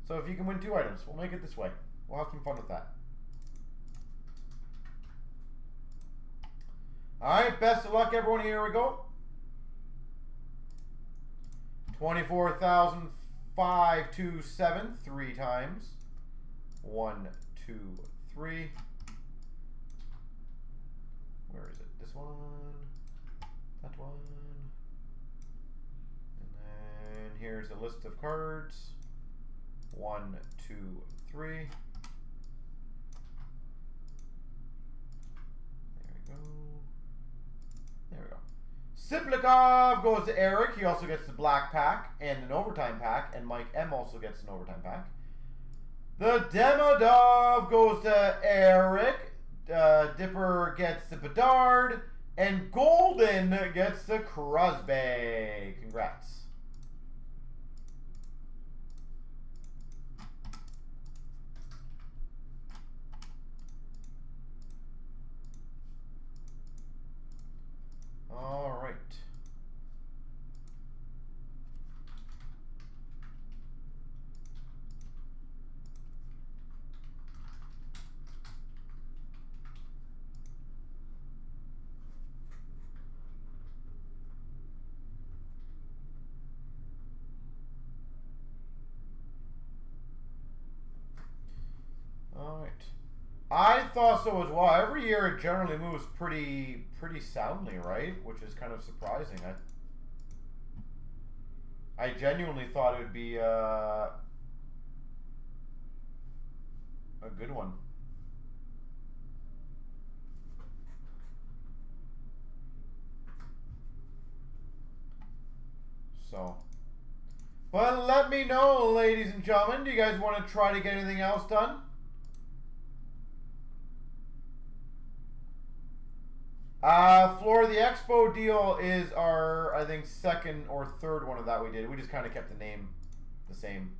So if you can win 2 items, we'll make it this way. We'll have some fun with that. Alright, best of luck everyone. Here we go. 24,527 3 times. 1, 2, 3. Where is it? This one. That one. And then here's a list of cards. 1, 2, 3. There we go. There we go. Siplikov goes to Eric. He also gets the black pack and an overtime pack. And Mike M also gets an overtime pack. The Demodov goes to Eric. Dipper gets the Bedard. And Golden gets the Crosby. Congrats. All right. All right. I thought so as well. Every year it generally moves pretty soundly, right? Which is kind of surprising. I genuinely thought it would be a good one. So, but let me know, ladies and gentlemen. Do you guys want to try to get anything else done? Floor of the Expo deal is our, I think, second or third one of that we did. We just kind of kept the name the same.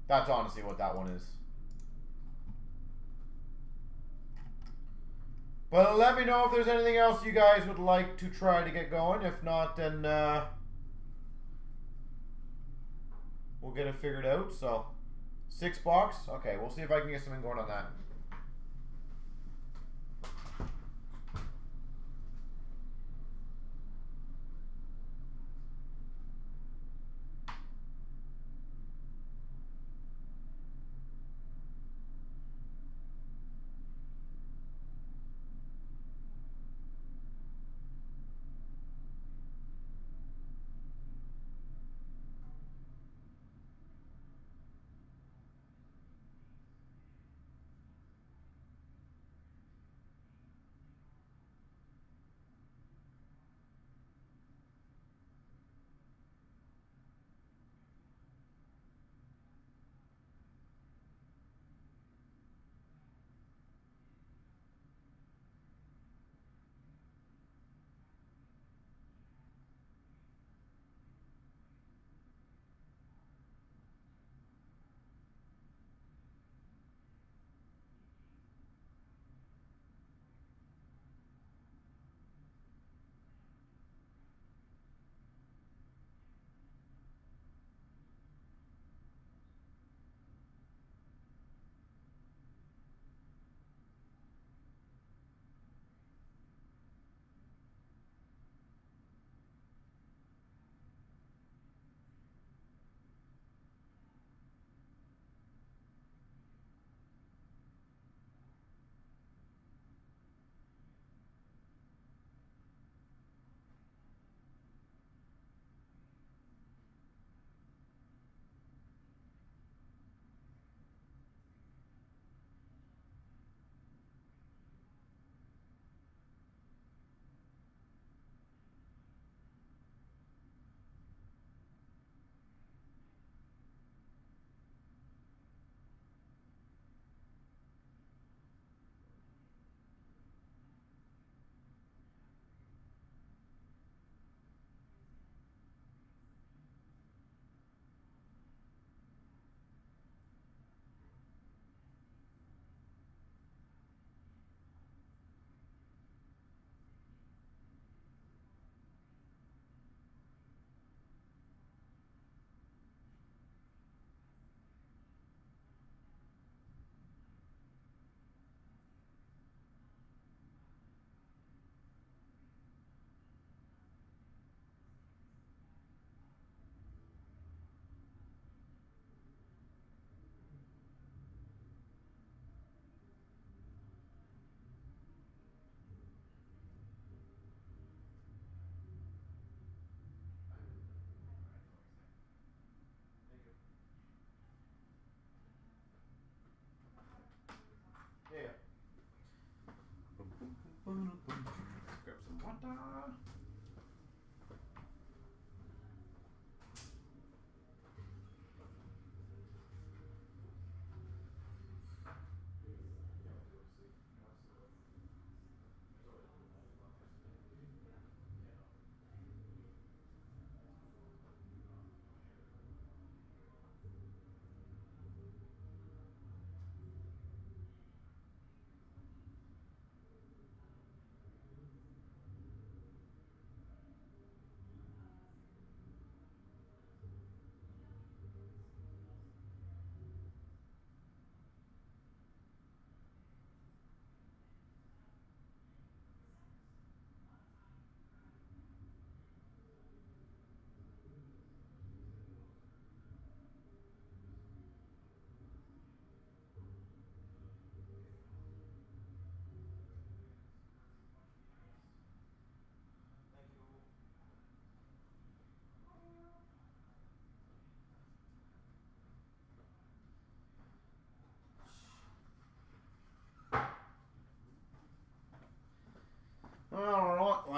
That's honestly what that one is. But let me know if there's anything else you guys would like to try to get going. If not, then we'll get it figured out. So, 6 box. Okay, we'll see if I can get something going on that.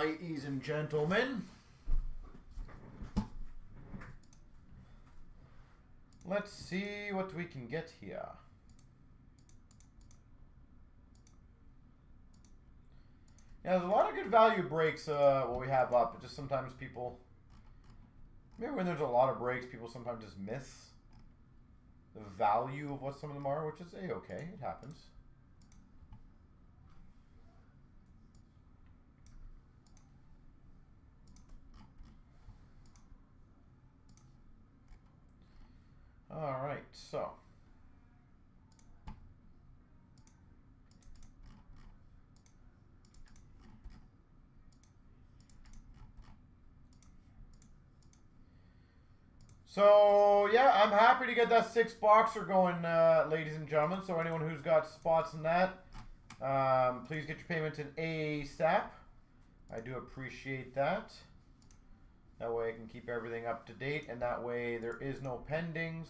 ladies and gentlemen. Let's see what we can get here. Yeah, there's a lot of good value breaks what we have up. It just sometimes people, maybe when there's a lot of breaks, people sometimes just miss the value of what some of them are, which is a-okay. It happens. All right, so. So, yeah, I'm happy to get that 6-boxer going, ladies and gentlemen. So anyone who's got spots in that, please get your payments in ASAP. I do appreciate that. That way I can keep everything up to date, and that way there is no pendings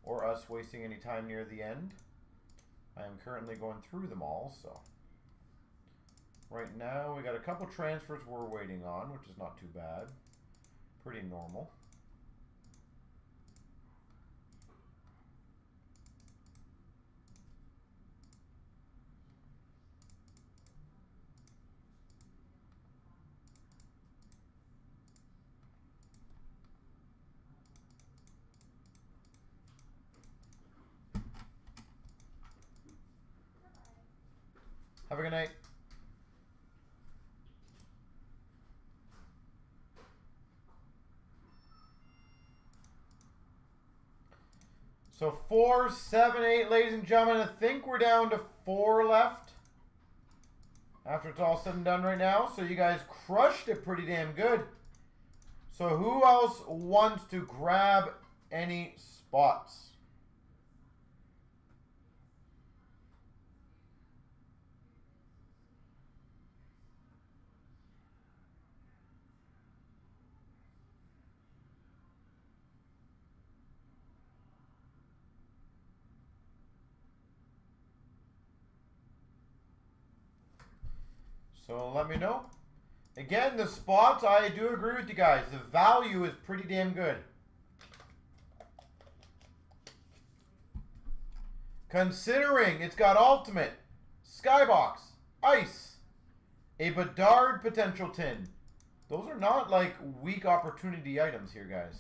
or us wasting any time near the end. I am currently going through them all, so. Right now, we got a couple transfers we're waiting on, which is not too bad. Pretty normal. Have a good night. So 4, 7, 8, ladies and gentlemen. I think we're down to 4 left after it's all said and done right now. So you guys crushed it pretty damn good. So who else wants to grab any spots? So let me know. Again, the spots, I do agree with you guys. The value is pretty damn good. Considering it's got Ultimate, Skybox, Ice, a Bedard potential tin. Those are not like weak opportunity items here, guys.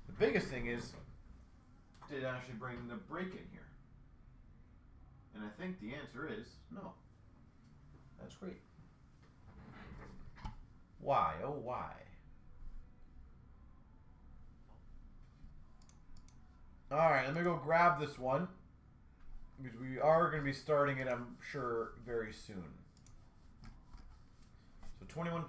The biggest thing is, did it actually bring the break in here? And I think the answer is no. That's great. Why? Oh, why? All right, let me go grab this one because we are going to be starting it, I'm sure, very soon. So 21-22.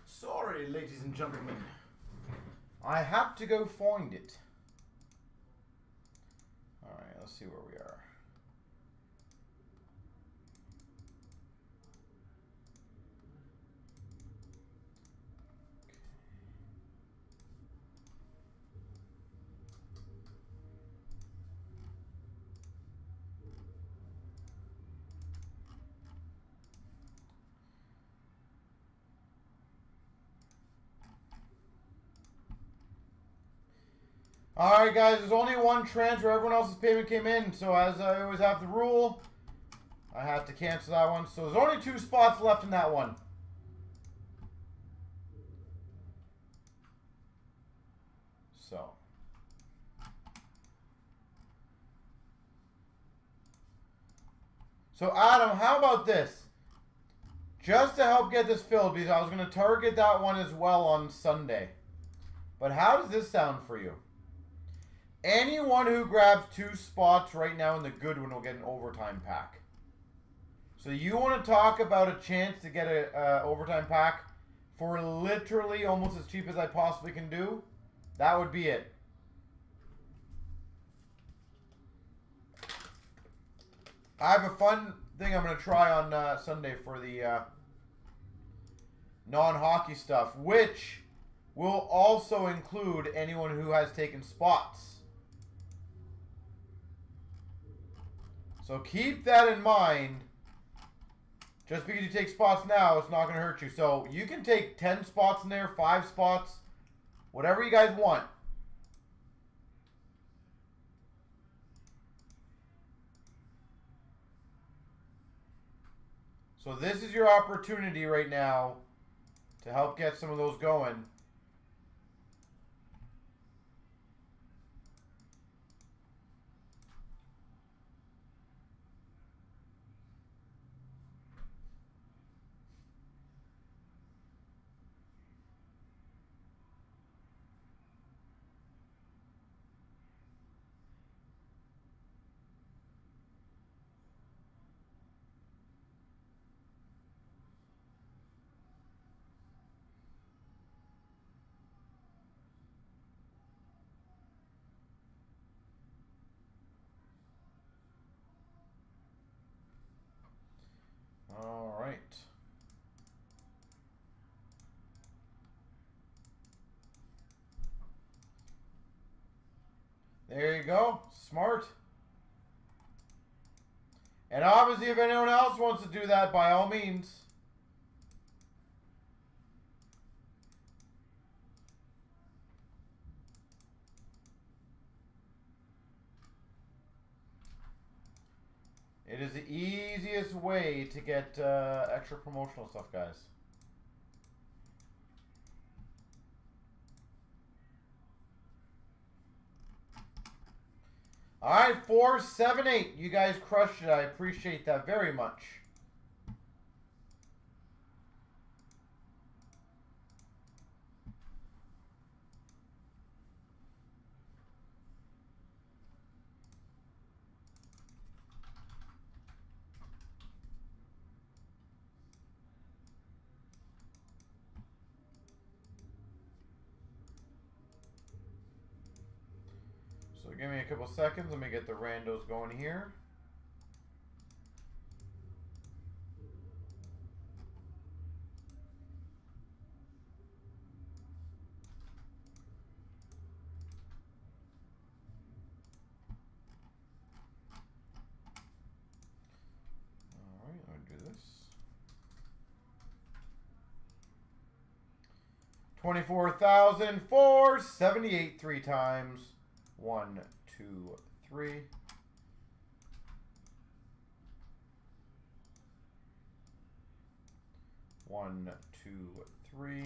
Sorry, ladies and gentlemen. I have to go find it. Alright, let's see where we are. Alright guys, there's only one transfer. Everyone else's payment came in. So as I always have the rule, I have to cancel that one. So there's only 2 spots left in that one. So Adam, how about this? Just to help get this filled, because I was going to target that one as well on Sunday. But how does this sound for you? Anyone who grabs 2 spots right now in the good one will get an overtime pack. So you want to talk about a chance to get a overtime pack for literally almost as cheap as I possibly can do? That would be it. I have a fun thing I'm going to try on Sunday for the non-hockey stuff, which will also include anyone who has taken spots. So keep that in mind. Just because you take spots now, it's not going to hurt you. So you can take 10 spots in there, 5 spots, whatever you guys want. So this is your opportunity right now to help get some of those going. All right. There you go. Smart. And obviously, if anyone else wants to do that, by all means. It is the easiest way to get extra promotional stuff, guys. All right, 478. You guys crushed it. I appreciate that very much. So give me a couple seconds. Let me get the randos going here. All right, I'm going to do this. 24,478 3 times. 1, 2, 3. One, 2, 3.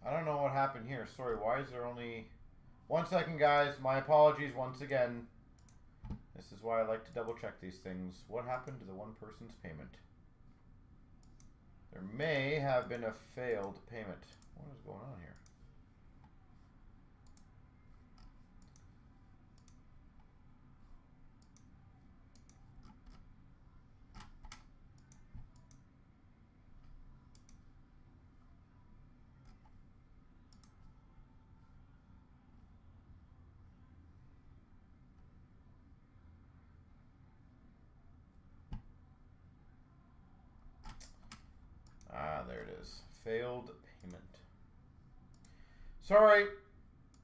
I don't know what happened here. Sorry, why is there only 1 second, guys? My apologies once again. This is why I like to double check these things. What happened to the one person's payment? There may have been a failed payment. What is going on here? there it is. Failed payment. Sorry.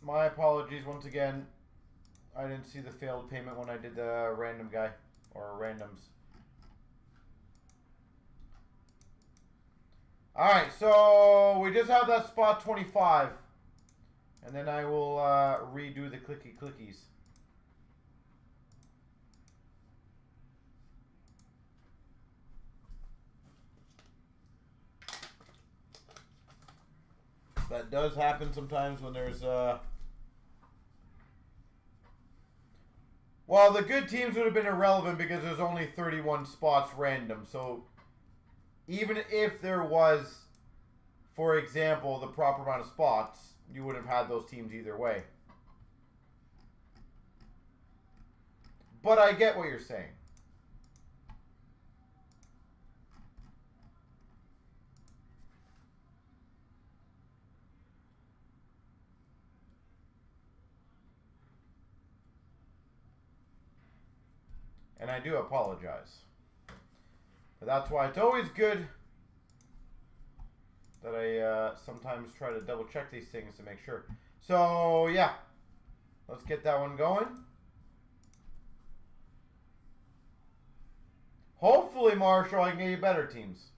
My apologies once again. I didn't see the failed payment when I did the random guy. Or randoms. Alright, so we just have that spot 25. And then I will redo the clicky clickies. That does happen sometimes when there's well, the good teams would have been irrelevant because there's only 31 spots random. So even if there was, for example, the proper amount of spots, you would have had those teams either way. But I get what you're saying. And I do apologize. But that's why it's always good that I sometimes try to double check these things to make sure. So, yeah. Let's get that one going. Hopefully, Marshall, I can get you better teams.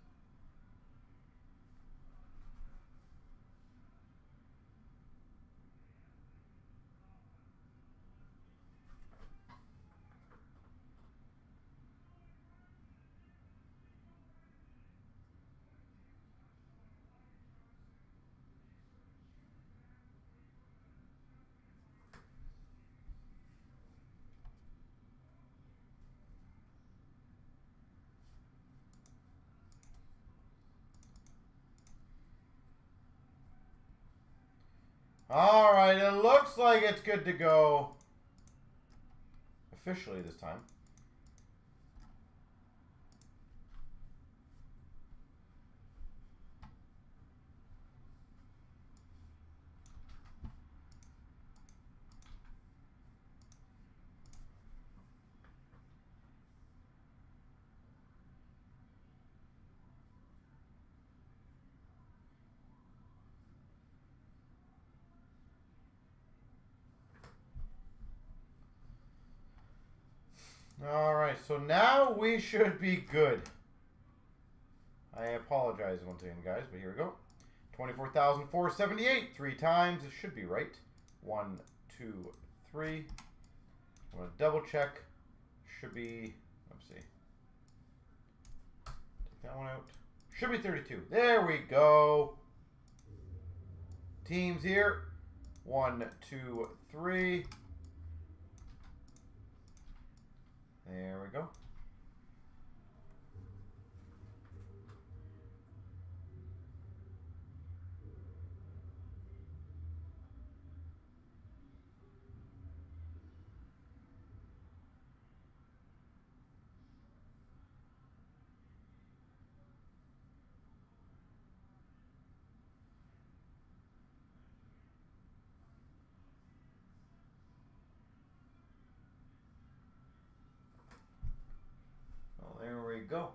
All right, it looks like it's good to go officially this time. All right, so now we should be good. I apologize once again, guys, but here we go. 24,478 3 times. It should be right. 1, 2, 3. I'm going to double check. Should be, let's see. Take that one out. Should be 32. There we go. Teams here. 1, 2, 3. There we go. Well, there we go.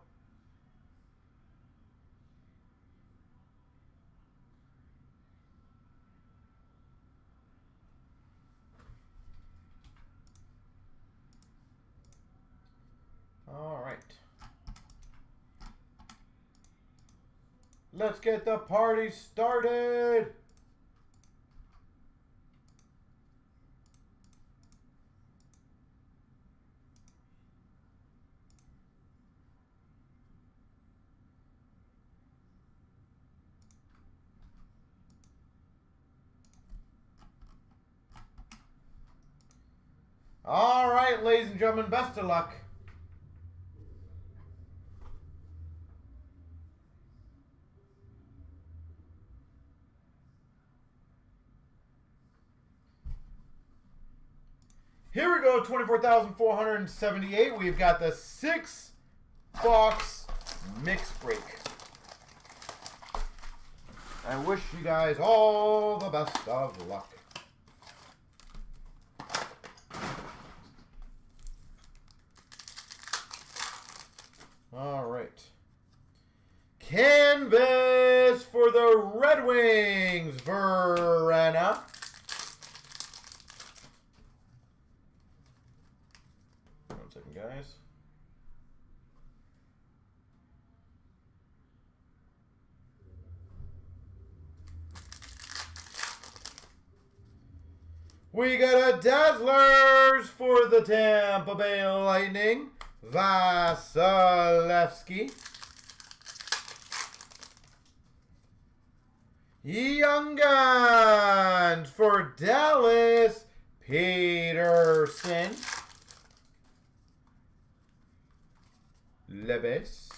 All right. Let's get the party started. All right, ladies and gentlemen, best of luck. Here we go, 24,478. We've got the 6-box mix break. I wish you guys all the best of luck. All right. Canvas. for the Red Wings, Verena. One second, guys. We got a Dazzlers for the Tampa Bay Lightning, Vasilevsky. Young Guns for Dallas, Peterson. Lebes.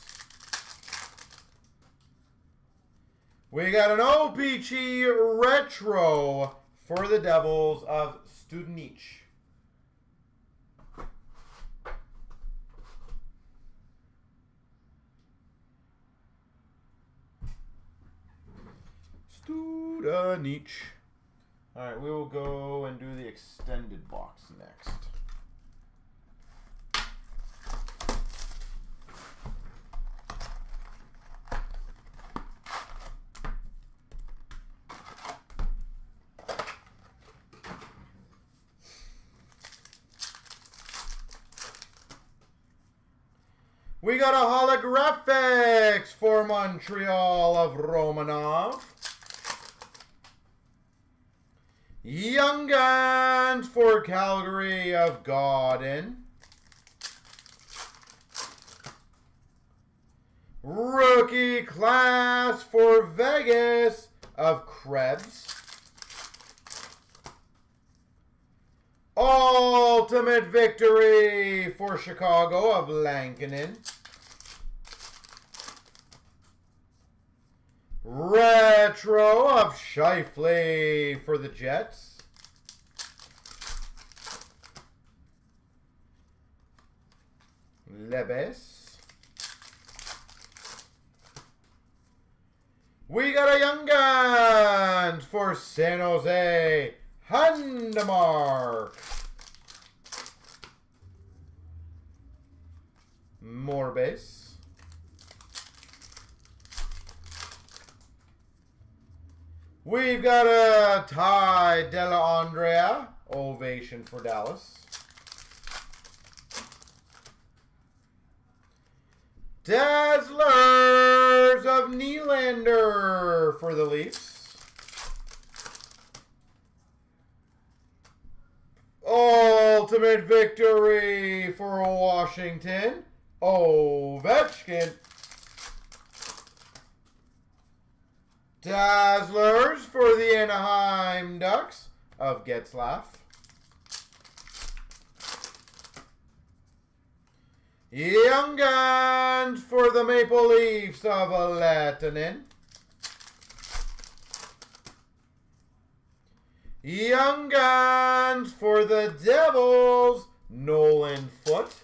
We got an OPG Retro for the Devils of Studenic. Studenic. All right, we will go and do the extended box next. We got a holographics for Montreal of Romanov. Young Guns for Calgary of Godin. Rookie class for Vegas of Krebs. Ultimate victory for Chicago of Lankinen. Retro of Scheifele for the Jets. Lebes. We got a Young Guns for San Jose, Hundemark. More base. We've got a Ty Dellandrea, ovation for Dallas. Dazzlers of Nylander for the Leafs. Ultimate victory for Washington, Ovechkin. Dazzlers for the Anaheim Ducks of Getzlaf. Young Guns for the Maple Leafs of Lehtinen. Young Guns for the Devils, Nolan Foote.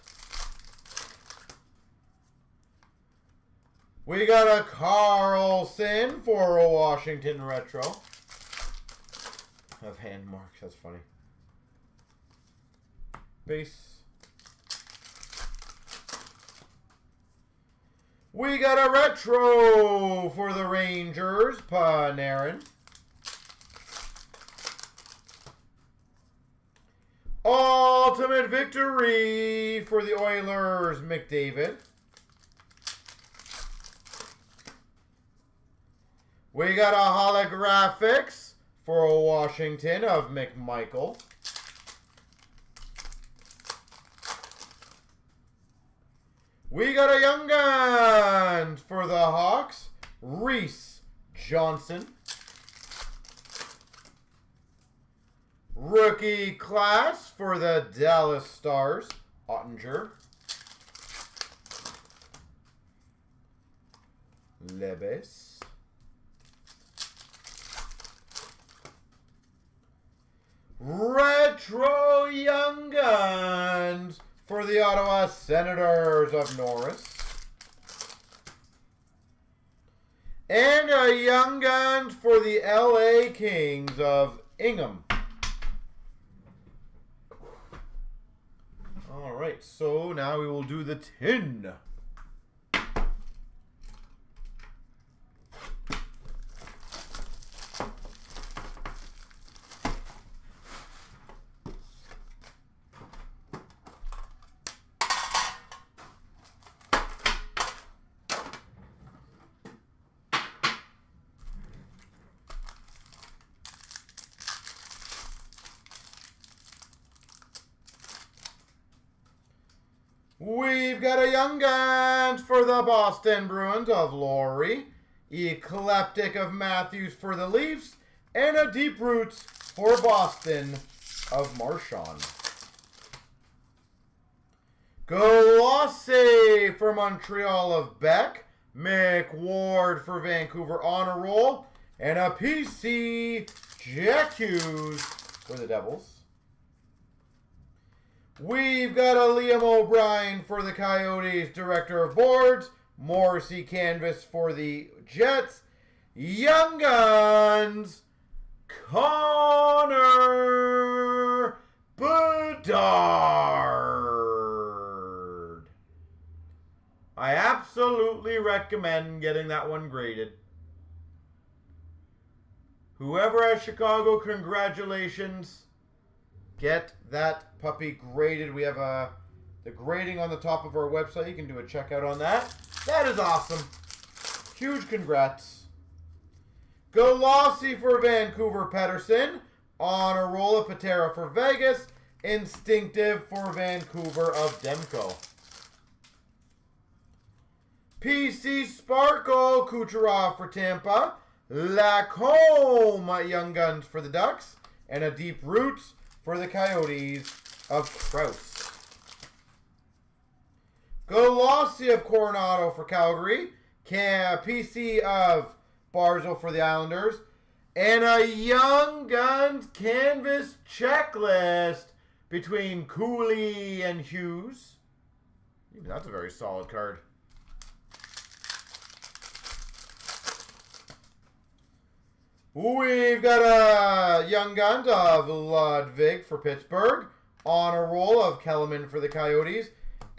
We got a Carlson for a Washington Retro. Of hand marks, that's funny. Base. We got a Retro for the Rangers, Panarin. Ultimate victory for the Oilers, McDavid. We got a holographics for a Washington of McMichael. We got a Young Guns for the Hawks, Reese Johnson. Rookie class for the Dallas Stars, Ottinger. Lebes. Retro Young Guns for the Ottawa Senators of Norris. And a Young Guns for the LA Kings of Ingham. All right, so now we will do the tin. We've got a Young Guns for the Boston Bruins of Laurie, Eclectic of Matthews for the Leafs, and a Deep Roots for Boston of Marchand. Glossy for Montreal of Beck, McWard for Vancouver Honor Roll, and a PC Jack Hughes for the Devils. We've got a Liam O'Brien for the Coyotes, Director of Boards. Morrissey Canvas for the Jets. Young Guns, Connor Bedard. I absolutely recommend getting that one graded. Whoever at Chicago, congratulations. Get that puppy graded. We have the grading on the top of our website. You can do a checkout on that. That is awesome. Huge congrats. Glossy for Vancouver, Pettersson. Honor Roll of Patera for Vegas. Instinctive for Vancouver of Demko. PC Sparkle, Kucherov for Tampa. Lacombe, Young Guns for the Ducks. And a Deep Roots for the Coyotes of Krause. Glossy of Coronado for Calgary. PC of Barzal for the Islanders. And a Young Guns canvas checklist between Cooley and Hughes. Even that's a very solid card. We've got a Young Guns of Ludwig for Pittsburgh. Honor Roll of Kellerman for the Coyotes.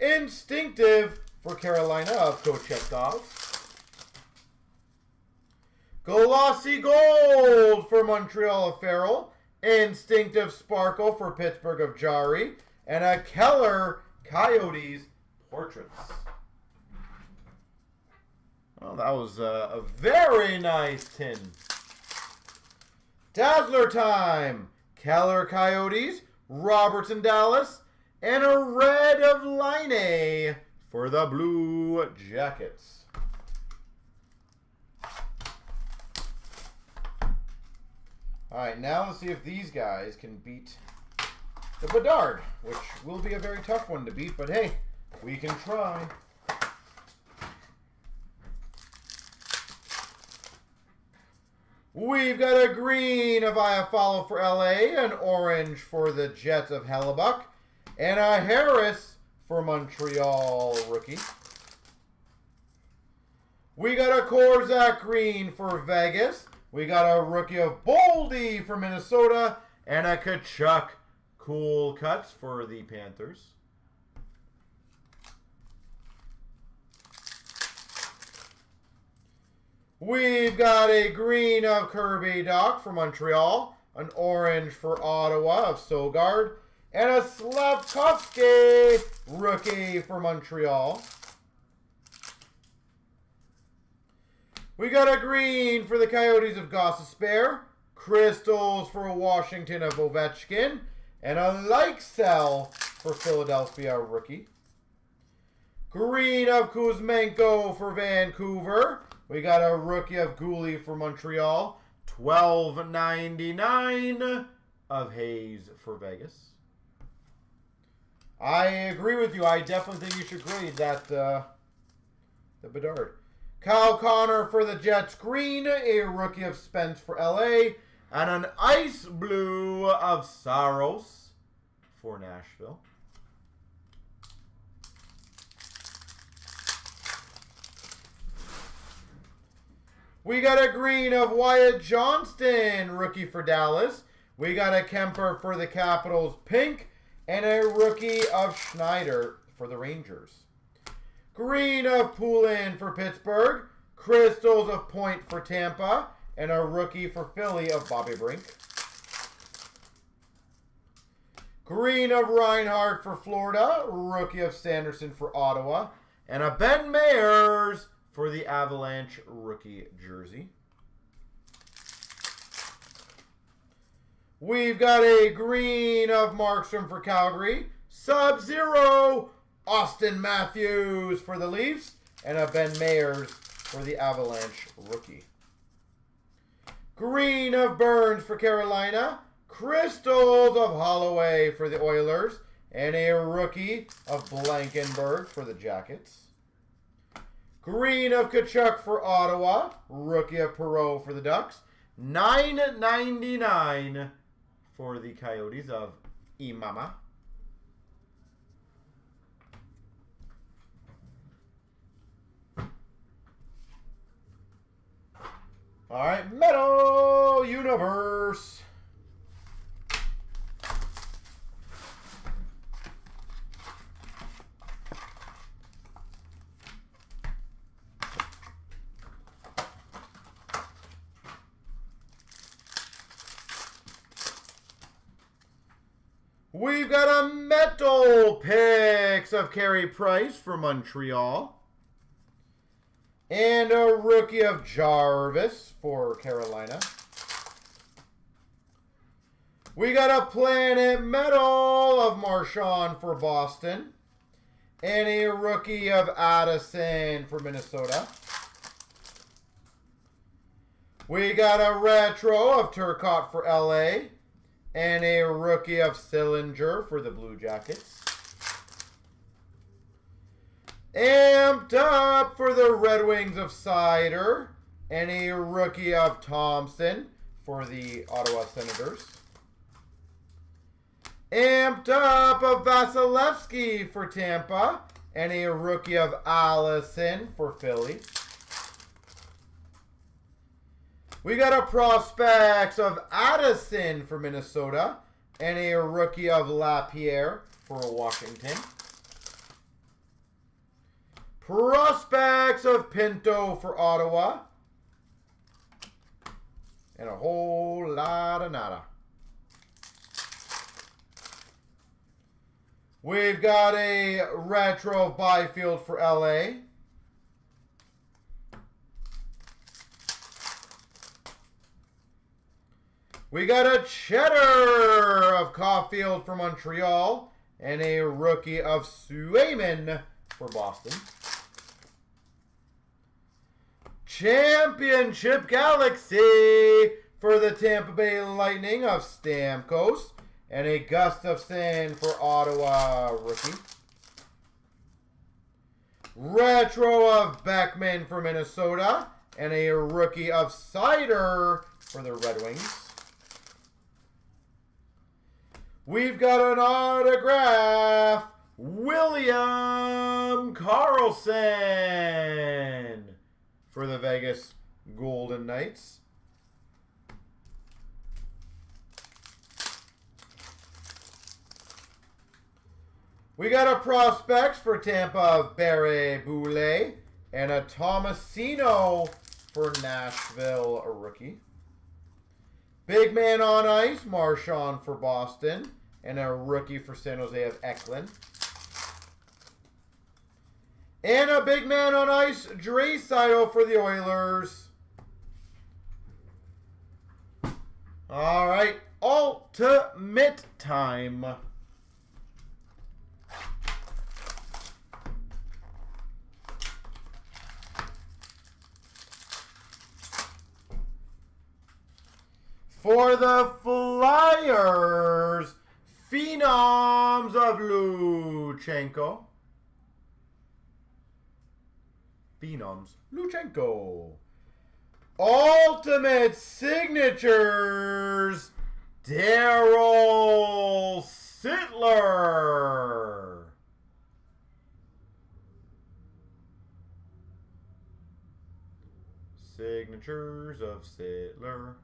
Instinctive for Carolina of Kochetkov. Glossy Gold for Montreal of Farrell. Instinctive Sparkle for Pittsburgh of Jari. And a Keller Coyotes Portraits. Well, that was a very nice tin. Dazzler time. Keller Coyotes, Robertson Dallas, and a red of Line for the Blue Jackets. Alright, now let's see if these guys can beat the Bedard, which will be a very tough one to beat, but hey, we can try. We've got a green of Iafallo for LA, an orange for the Jets of Hellebuck, and a Harris for Montreal rookie. We got a Korzak green for Vegas. We got a rookie of Boldy for Minnesota, and a Kachuk cool cuts for the Panthers. We've got a green of Kirby Doc for Montreal, an orange for Ottawa of Sogard, and a Slavkovsky rookie for Montreal. We got a green for the Coyotes of Gostisbehere, crystals for Washington of Ovechkin, and a Likesell for Philadelphia rookie. Green of Kuzmenko for Vancouver. We got a rookie of Gooley for Montreal. $12.99 of Hayes for Vegas. I agree with you. I definitely think you should grade that the Bedard. Kyle Connor for the Jets green. A rookie of Spence for LA. And an ice blue of Saros for Nashville. We got a green of Wyatt Johnston, rookie for Dallas. We got a Kemper for the Capitals, pink. And a rookie of Schneider for the Rangers. Green of Poulin for Pittsburgh. Crystals of Point for Tampa. And a rookie for Philly of Bobby Brink. Green of Reinhardt for Florida. Rookie of Sanderson for Ottawa. And a Ben Mayers for the Avalanche rookie jersey. We've got a green of Markstrom for Calgary. Sub-Zero Austin Matthews for the Leafs. And a Ben Mayers for the Avalanche rookie. Green of Burns for Carolina. Crystals of Holloway for the Oilers. And a rookie of Blankenberg for the Jackets. Green of Tkachuk for Ottawa. Rookie of Perreault for the Ducks. $9.99 for the Coyotes of Imama. All right, Metal Universe. We've got a Metal Picks of Carey Price for Montreal. And a rookie of Jarvis for Carolina. We got a Planet Metal of Marchand for Boston. And a rookie of Addison for Minnesota. We got a retro of Turcotte for LA. And a rookie of Sillinger for the Blue Jackets. Amped up for the Red Wings of Sider. And a rookie of Thompson for the Ottawa Senators. Amped up of Vasilevsky for Tampa. And a rookie of Allison for Philly. We got a prospects of Addison for Minnesota. And a rookie of Lapierre for Washington. Prospects of Pinto for Ottawa. And a whole lot of nada. We've got a retro of Byfield for LA. We got a cheddar of Caulfield for Montreal. And a rookie of Swayman for Boston. Championship Galaxy for the Tampa Bay Lightning of Stamkos. And a Gustafsson for Ottawa rookie. Retro of Beckman for Minnesota. And a rookie of Sider for the Red Wings. We've got an autograph. William Karlsson for the Vegas Golden Knights. We got a prospects for Tampa of Barry Boulay. And a Tomasino for Nashville, a rookie. Big man on ice, Marchand for Boston. And a rookie for San Jose of Eklund. And a big man on ice, Draisaitl for the Oilers. All right, ultimate time. For the Flyers, Phenoms of Luchenko. Phenoms, Luchenko. Ultimate Signatures, Daryl Sittler. Signatures of Sittler.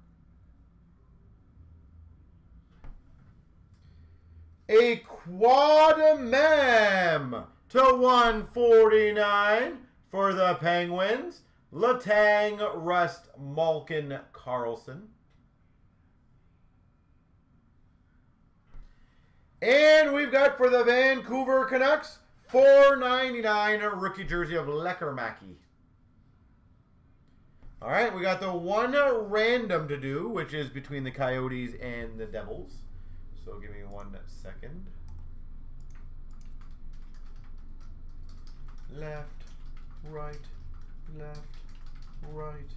A quad mem to 149 for the Penguins. Letang, Rust, Malkin, Carlson. And we've got for the Vancouver Canucks, $4.99 rookie jersey of Lekermacki. All right, we got the one random to do, which is between the Coyotes and the Devils. So give me 1 second. left, right, left, right.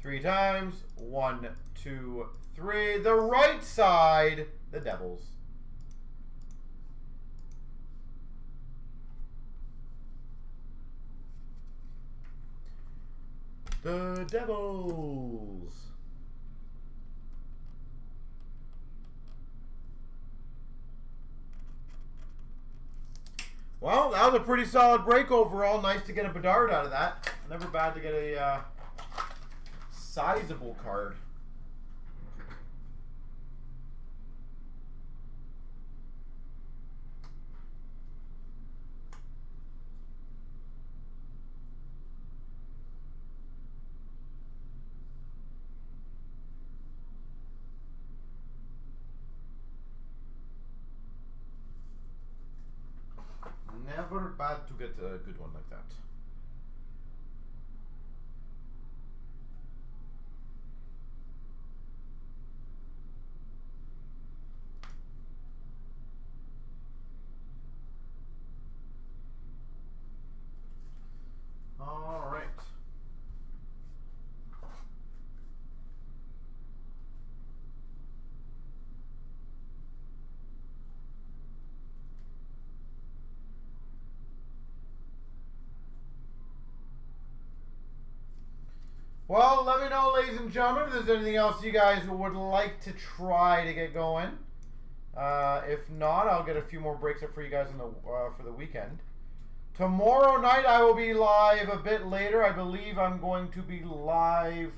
3 times. 1, 2, 3. The right side, the Devils. The Devils. Well, that was a pretty solid break overall. Nice to get a Bedard out of that. Never bad to get a sizable card. Never bad to get a good one like that. All right. Well, let me know, ladies and gentlemen, if there's anything else you guys would like to try to get going. If not, I'll get a few more breaks up for you guys in the, for the weekend. Tomorrow night, I will be live a bit later. I believe I'm going to be live.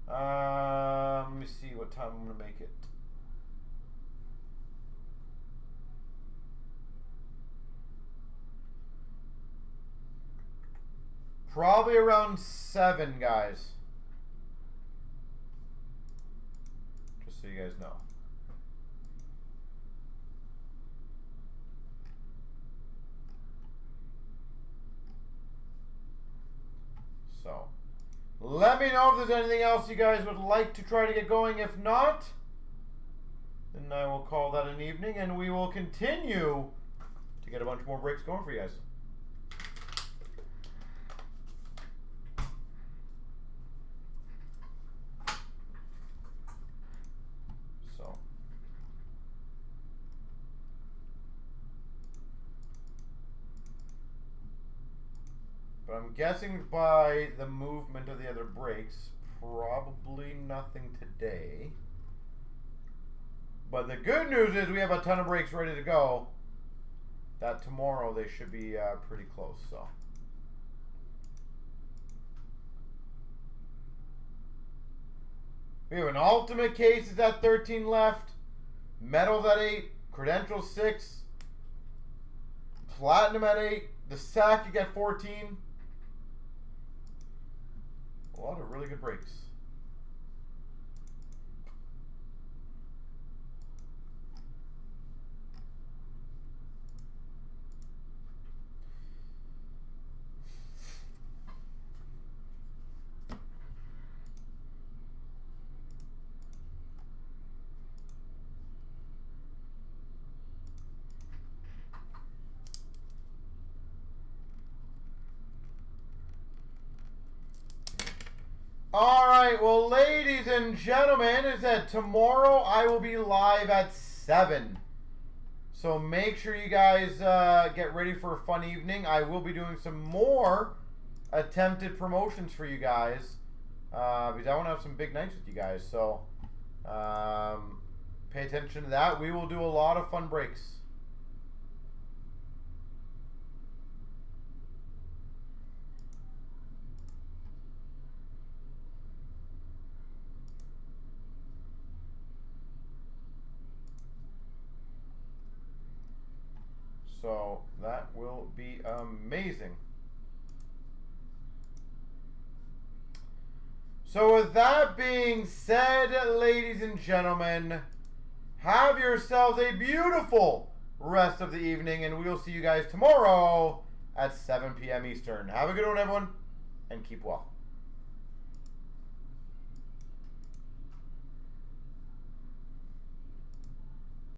Let me see what time I'm going to make it. Probably around 7, guys. Just so you guys know. So, let me know if there's anything else you guys would like to try to get going. If not, then I will call that an evening, and we will continue to get a bunch more breaks going for you guys. But I'm guessing by the movement of the other breaks, probably nothing today. But the good news is we have a ton of breaks ready to go. That tomorrow they should be pretty close. So. We have an ultimate case is at 13 left. Metals at 8. Credentials 6. Platinum at 8. The sack you get 14. A lot of really good breaks. All right, well, ladies and gentlemen, is that tomorrow I will be live at 7. So make sure you guys get ready for a fun evening. I will be doing some more attempted promotions for you guys because I want to have some big nights with you guys. So pay attention to that. We will do a lot of fun breaks. So that will be amazing. So with that being said, ladies and gentlemen, have yourselves a beautiful rest of the evening, and we will see you guys tomorrow at 7 p.m. Eastern. Have a good one, everyone, and keep well.